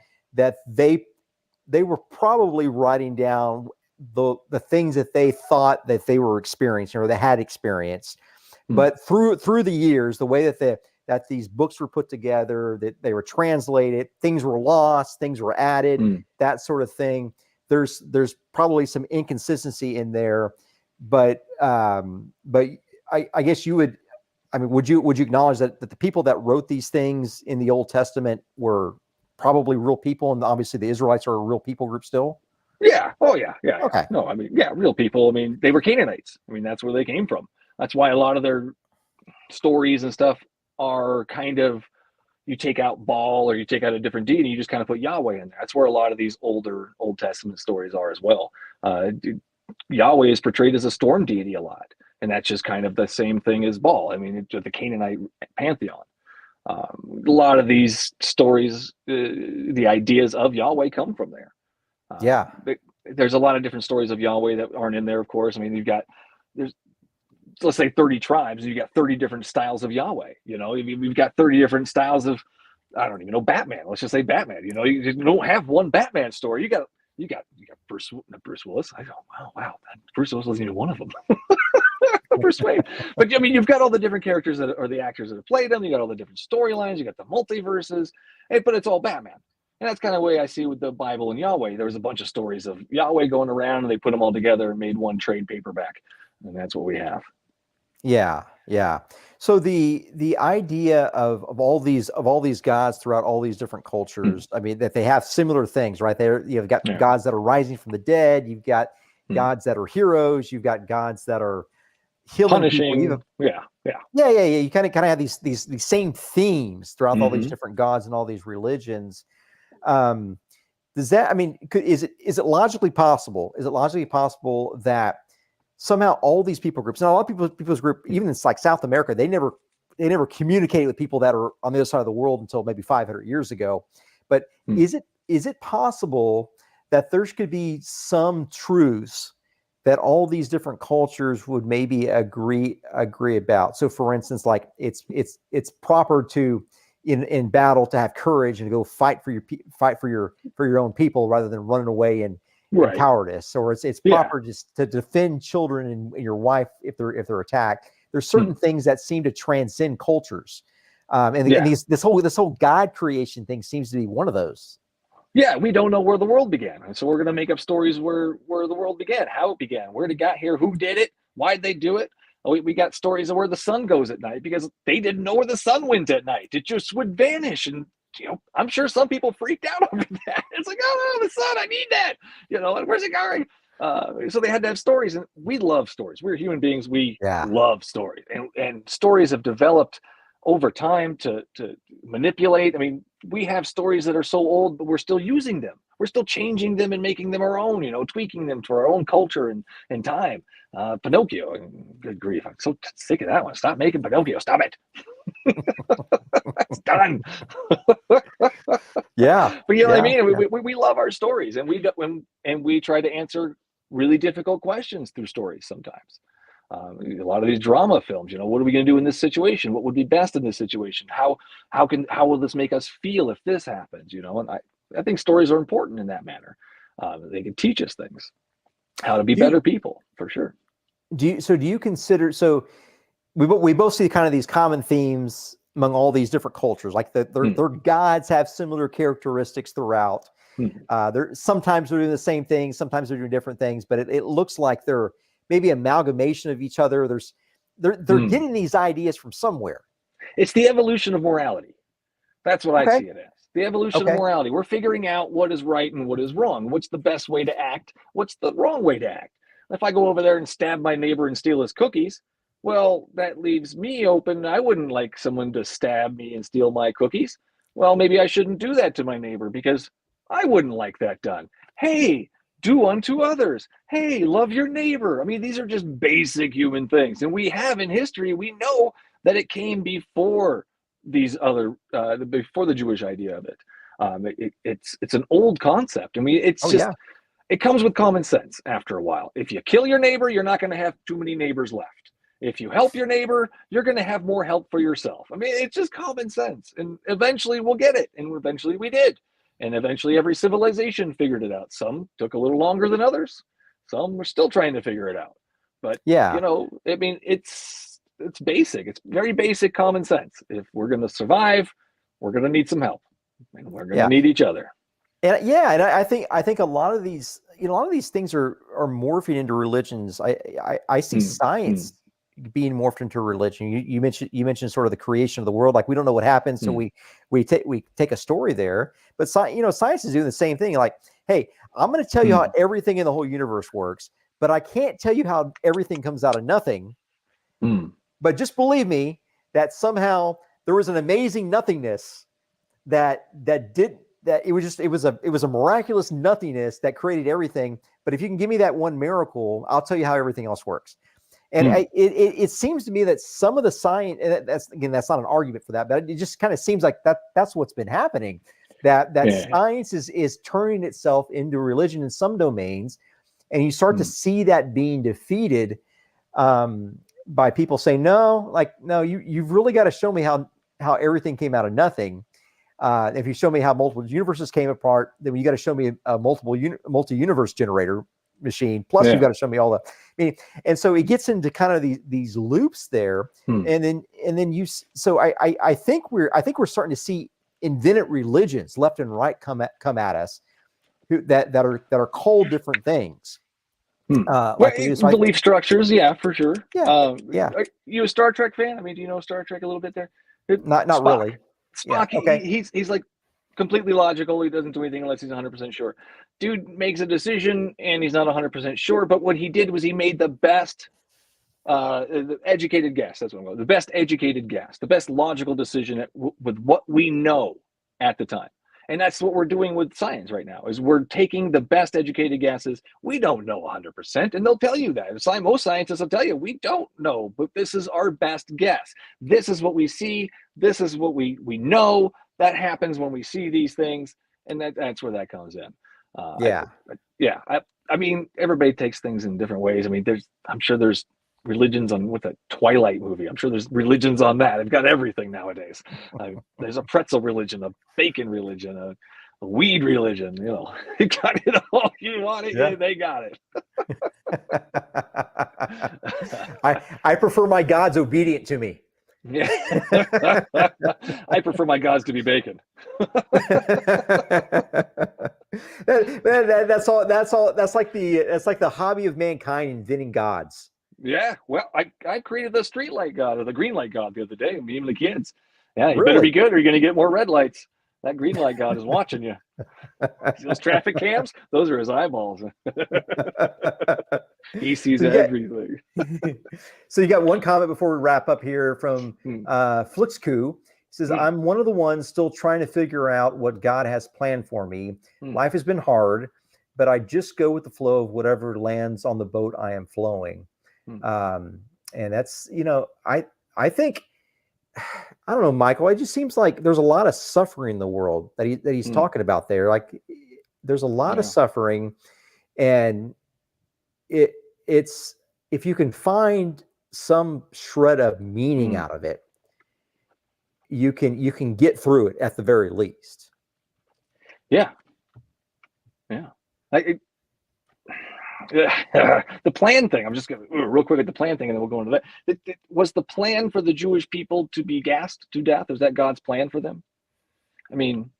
they were probably writing down the things that they thought that they were experiencing or they had experienced. But through the years, the way that these books were put together, that they were translated, things were lost, things were added, that sort of thing. There's probably some inconsistency in there, but I guess you would, would you acknowledge that the people that wrote these things in the Old Testament were probably real people, and obviously the Israelites are a real people group still? Yeah. Oh, yeah. Okay. No, real people. They were Canaanites. That's where they came from. That's why a lot of their stories and stuff are kind of, you take out Baal or you take out a different deity, you just kind of put Yahweh in there. That's where a lot of these older Old Testament stories are as well. Yahweh is portrayed as a storm deity a lot, and that's just kind of the same thing as Baal. The Canaanite pantheon. A lot of these stories, the ideas of Yahweh come from there. There's a lot of different stories of Yahweh that aren't in there, of course. There's let's say 30 tribes, and you got 30 different styles of Yahweh. We've got 30 different styles of, I don't even know, Batman. Let's just say Batman. You don't have one Batman story. You got Bruce Willis. I go, wow, Bruce Willis wasn't even one of them. Bruce Wayne. But you've got all the different characters that are the actors that have played them. You got all the different storylines. You got the multiverses, but it's all Batman. And that's kind of the way I see with the Bible and Yahweh. There was a bunch of stories of Yahweh going around, and they put them all together and made one trade paperback. And that's what we have. Yeah, yeah. So the idea of all these gods throughout all these different cultures, I mean, that they have similar things, right? You've got gods that are rising from the dead, you've got gods that are heroes, you've got gods that are healing punishing people. Yeah. You kind of have these same themes throughout all these different gods and all these religions. Does that, I mean, is it logically possible? Is it logically possible that somehow all these people groups, and a lot of people's group, even in like South America, they never communicated with people that are on the other side of the world until maybe 500 years ago. But is it possible that there could be some truths that all these different cultures would maybe agree about? So, for instance, like it's proper to in battle to have courage and go fight for your own people rather than running away and cowardice, or it's proper just to defend children and your wife if they're attacked. There's certain things that seem to transcend cultures, and this whole God creation thing seems to be one of those. Yeah, we don't know where the world began, and so we're going to make up stories where the world began, how it began, where it got here, who did it, why'd they do it. We got stories of where the sun goes at night because they didn't know where the sun went at night. It just would vanish, and I'm sure some people freaked out over that. It's like, oh no, the sun, I need that. And where's it going? So they had to have stories, and we love stories. We're human beings. We love stories, and stories have developed over time to manipulate. I mean, we have stories that are so old, but we're still using them. We're still changing them and making them our own, tweaking them to our own culture and time. Pinocchio, good grief, I'm so sick of that one. Stop making Pinocchio. Stop it. It's done. Yeah. But what I mean? We love our stories, and we try to answer really difficult questions through stories sometimes. A lot of these drama films, what are we going to do in this situation? What would be best in this situation? How will this make us feel if this happens? And I think stories are important in that manner. They can teach us things, how to be better people, for sure. Do you consider, so we both see kind of these common themes among all these different cultures, like their gods have similar characteristics throughout. Sometimes they're doing the same thing, sometimes they're doing different things, but it looks like they're maybe amalgamation of each other. They're getting these ideas from somewhere. It's the evolution of morality. That's what I see it as. The evolution of morality. We're figuring out what is right and what is wrong. What's the best way to act? What's the wrong way to act? If I go over there and stab my neighbor and steal his cookies, well, that leaves me open. I wouldn't like someone to stab me and steal my cookies. Well, maybe I shouldn't do that to my neighbor because I wouldn't like that done. Hey, do unto others. Hey, love your neighbor. I mean, these are just basic human things. And we have in history, we know that it came before these other, before the Jewish idea of it. It's an old concept. I mean, it comes with common sense after a while. If you kill your neighbor, you're not going to have too many neighbors left. If you help your neighbor, you're going to have more help for yourself. I mean, it's just common sense. And eventually we'll get it. And eventually we did. And eventually every civilization figured it out. Some took a little longer than others. Some were still trying to figure it out. But, I mean, it's basic. It's very basic common sense. If we're going to survive, we're going to need some help. And we're going to need each other. And I think a lot of these, things are morphing into religions. I see science being morphed into religion. You mentioned sort of the creation of the world. Like, we don't know what happened, so we take a story there. But science is doing the same thing. Like, hey, I'm going to tell you how everything in the whole universe works, but I can't tell you how everything comes out of nothing. But just believe me that somehow there was an amazing nothingness that it was a miraculous nothingness that created everything. But if you can give me that one miracle, I'll tell you how everything else works. And it seems to me that some of the science, and that's not an argument for that, but it just kind of seems like that's what's been happening. That science is turning itself into religion in some domains, and you start to see that being defeated by people saying, no, you've really got to show me how everything came out of nothing. If you show me how multiple universes came apart, then you got to show me a multi-universe generator machine. Plus, you've got to show me all the. I mean, and so it gets into kind of these loops there, and then you. So I think we're starting to see invented religions left and right come at us that are called different things. Belief structures, yeah, for sure. Yeah. Are you a Star Trek fan? I mean, do you know Star Trek a little bit there? Not Spock. really. Spock, Yeah, okay. he's like completely logical. He doesn't do anything unless he's 100% sure. Dude makes a decision and he's not 100% sure, but what he did was he made the best educated guess. That's what I'm going. The best educated guess, the best logical decision with what we know at the time. And that's what we're doing with science right now, is we're taking the best educated guesses. We don't know 100%, and they'll tell you that. Most scientists will tell you, we don't know, but this is our best guess. This is what we see. This is what we know. That happens when we see these things, and that's where that comes in. I mean, everybody takes things in different ways. I mean, I'm sure there's religions on with a Twilight movie. I'm sure there's religions on that. They've got everything nowadays. There's a pretzel religion, a bacon religion, a weed religion. You know, you got it all. You want it, yeah. They got it. I prefer my gods obedient to me. Yeah. I prefer my gods to be bacon. That's all. That's like the hobby of mankind, inventing gods. Yeah, well, I created the street light god or the green light god the other day, me and the kids. Yeah, you Really? better be good or you're going to get more red lights. That green light god is watching you. See those traffic cams? Those are his eyeballs. He sees everything. So you got one comment before we wrap up here from Flixku. He says, I'm one of the ones still trying to figure out what God has planned for me. Life has been hard, but I just go with the flow of whatever lands on the boat I am flowing. And that's, I think, I don't know, Michael, it just seems like there's a lot of suffering in the world that he's talking about there. Like there's a lot of suffering, and it's, if you can find some shred of meaning out of it, you can get through it at the very least. Yeah. The plan thing, I'm just going to real quick at the plan thing and then we'll go into that. Was the plan for the Jewish people to be gassed to death? Is that God's plan for them? I mean,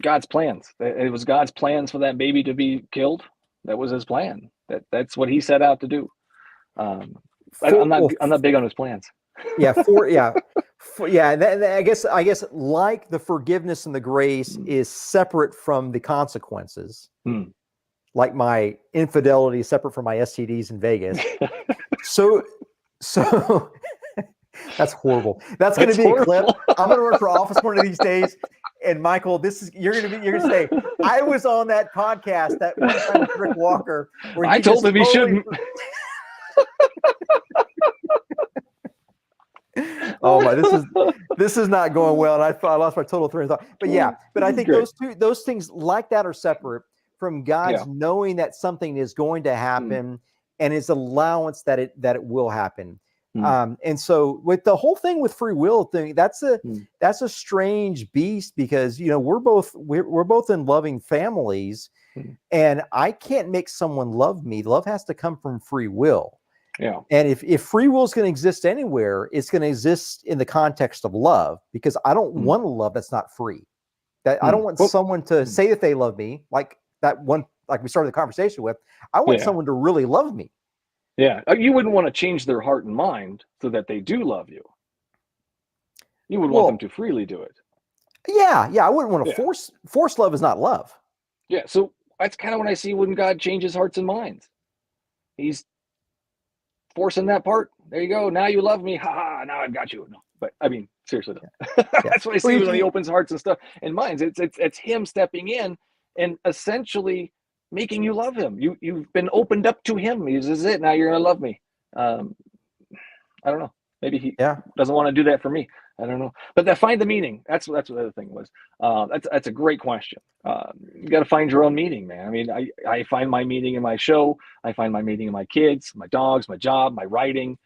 God's plans. It was God's plans for that baby to be killed. That was his plan. That's what he set out to do. I'm not big on his plans. I guess like the forgiveness and the grace is separate from the consequences. Like my infidelity is separate from my STDs in Vegas. So that's horrible. That's going to be a clip. I'm going to run for office one of these days. And Michael, you're going to say, I was on that podcast that one time with Rick Walker. Where I told him he shouldn't. Oh my, this is not going well. And I lost my total train of thought. But I think those things like that are separate from God's knowing that something is going to happen and his allowance that it will happen. And so with the whole thing with free will thing, that's a strange beast, because we're both in loving families, and I can't make someone love me. Love has to come from free will. Yeah. And if free will is going to exist anywhere, it's going to exist in the context of love, because I don't want a love that's not free. That I don't want someone to say that they love me, like that one, like we started the conversation with. I want someone to really love me. Yeah. You wouldn't want to change their heart and mind so that they do love you. You would want them to freely do it. Yeah. I wouldn't want to force love is not love. Yeah. So that's kind of what I see when God changes hearts and minds. He's forcing that part. There you go. Now you love me. Ha ha. Now I've got you. No, but I mean, seriously though. That's what I see when he opens hearts and stuff and minds. It's him stepping in and essentially making you love him. You've been opened up to him. This is it. Now you're gonna love me. I don't know. Maybe he doesn't want to do that for me. I don't know. But find the meaning. That's what the other thing was. That's a great question. You got to find your own meaning, man. I mean, I find my meaning in my show. I find my meaning in my kids, my dogs, my job, my writing,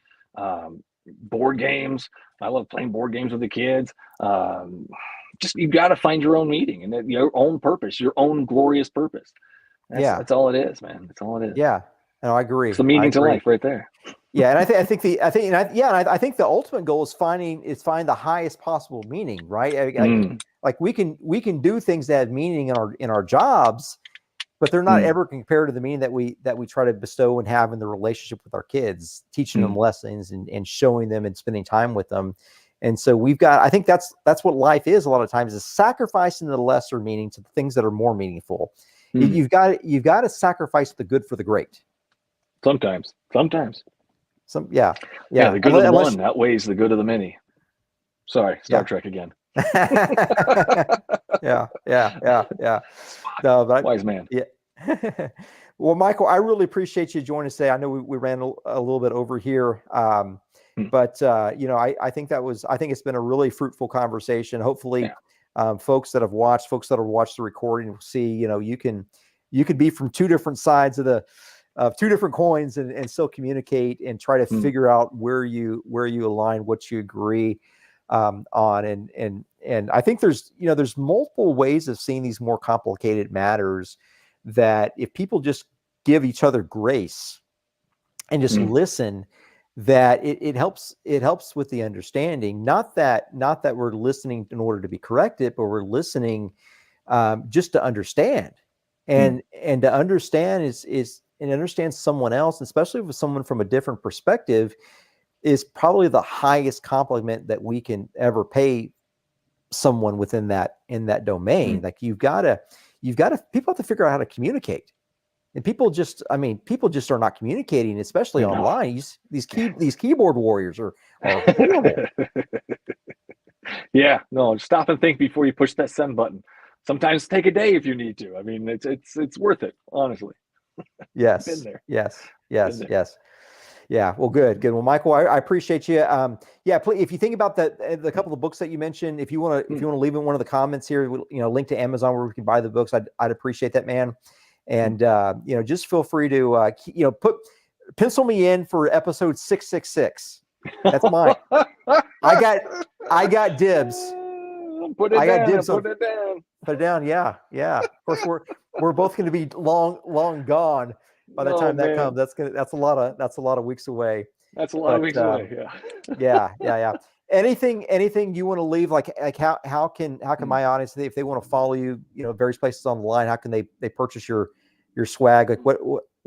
board games. I love playing board games with the kids. Just you got to find your own meaning and your own purpose, your own glorious purpose. That's all it is, man. That's all it is. Yeah, no, I agree. It's the meaning to life, right there. Yeah, and I think the ultimate goal is find the highest possible meaning, right? Like we can do things that have meaning in our jobs, but they're not ever compared to the meaning that we try to bestow and have in the relationship with our kids, teaching them lessons and showing them and spending time with them. And so I think that's what life is a lot of times, is sacrificing the lesser meaning to the things that are more meaningful. You've got to sacrifice the good for the great. Sometimes. The good of the one outweighs the good of the many. Sorry, Star Trek again. Yeah. No, but Wise man. Yeah. Well, Michael, I really appreciate you joining us today. I know we ran a little bit over here, but I think it's been a really fruitful conversation. Hopefully, folks that have watched the recording will see, you can be from two different sides of two different coins and still communicate and try to figure out where you align, what you agree on. And I think there's multiple ways of seeing these more complicated matters, that if people just give each other grace and just listen, that it helps with the understanding. Not that we're listening in order to be corrected, but we're listening just to understand. And to understand is and understand someone else, especially with someone from a different perspective, is probably the highest compliment that we can ever pay someone within that domain. Like people have to figure out how to communicate. And people just are not communicating, especially online. These keyboard warriors are horrible. Yeah, no, stop and think before you push that send button. Sometimes take a day if you need to. I mean, it's worth it, honestly. Yes. Been there. Yes. Yeah. Well, good. Well, Michael, I appreciate you. Please, if you think about the couple of books that you mentioned, if you want to leave in one of the comments here, link to Amazon where we can buy the books, I'd appreciate that, man. And just feel free to pencil me in for episode 666. That's mine. I got dibs. Put it down. Yeah. Of course, we're both going to be long gone by the time that comes. That's a lot of weeks away. That's a lot of weeks away. Yeah. Anything you want to leave? Like how can my audience, if they want to follow you, various places online, how can they purchase your swag? Like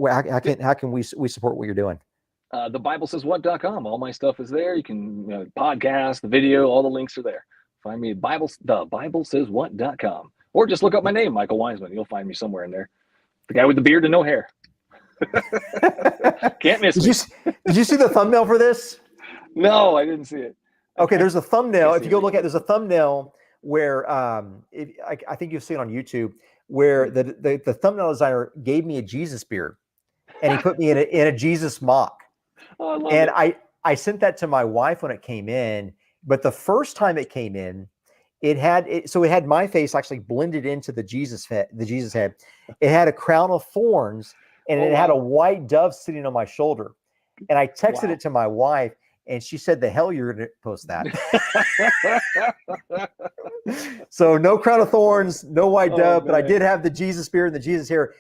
how can we support what you're doing? TheBibleSaysWhat.com. All my stuff is there. You can podcast, the video, all the links are there. Find me at TheBibleSaysWhat.com, or just look up my name, Michael Wiseman. You'll find me somewhere in there. The guy with the beard and no hair. Can't miss me. Did you see the thumbnail for this? No, I didn't see it. Okay, there's a thumbnail. If you go look at, there's a thumbnail where I think you'll see it on YouTube, where the thumbnail designer gave me a Jesus beard, and he put me in a Jesus mock. Oh, I love it. I sent that to my wife when it came in, but the first time it came in, it had my face actually blended into the Jesus head. It had a crown of thorns, and it had a white dove sitting on my shoulder. And I texted it to my wife, and she said, "The hell you're going to post that?" So no crown of thorns, no white dove, but I did have the Jesus beard and the Jesus hair.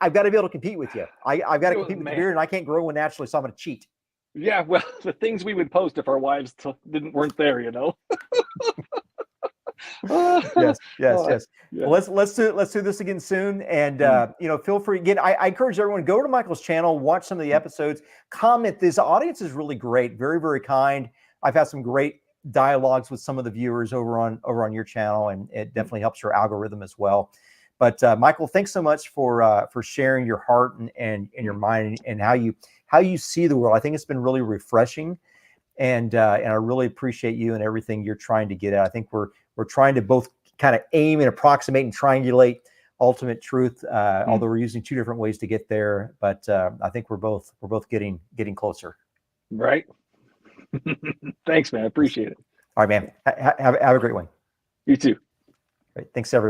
I've got to be able to compete with you. I've got to compete with the beard, and I can't grow one naturally, so I'm going to cheat. Yeah, well, the things we would post if our wives weren't there, Yes. Well, let's do this again soon, and feel free again. I encourage everyone to go to Michael's channel, watch some of the episodes, comment. This audience is really great, very, very kind. I've had some great dialogues with some of the viewers over on your channel, and it definitely helps your algorithm as well. But Michael, thanks so much for sharing your heart and your mind and how you see the world. I think it's been really refreshing, and I really appreciate you and everything you're trying to get at. I think we're trying to both kind of aim and approximate and triangulate ultimate truth, although we're using two different ways to get there. But I think we're both getting closer. Right. Thanks, man. I appreciate it. All right, man. Have a great one. You too. Great. Thanks, everyone.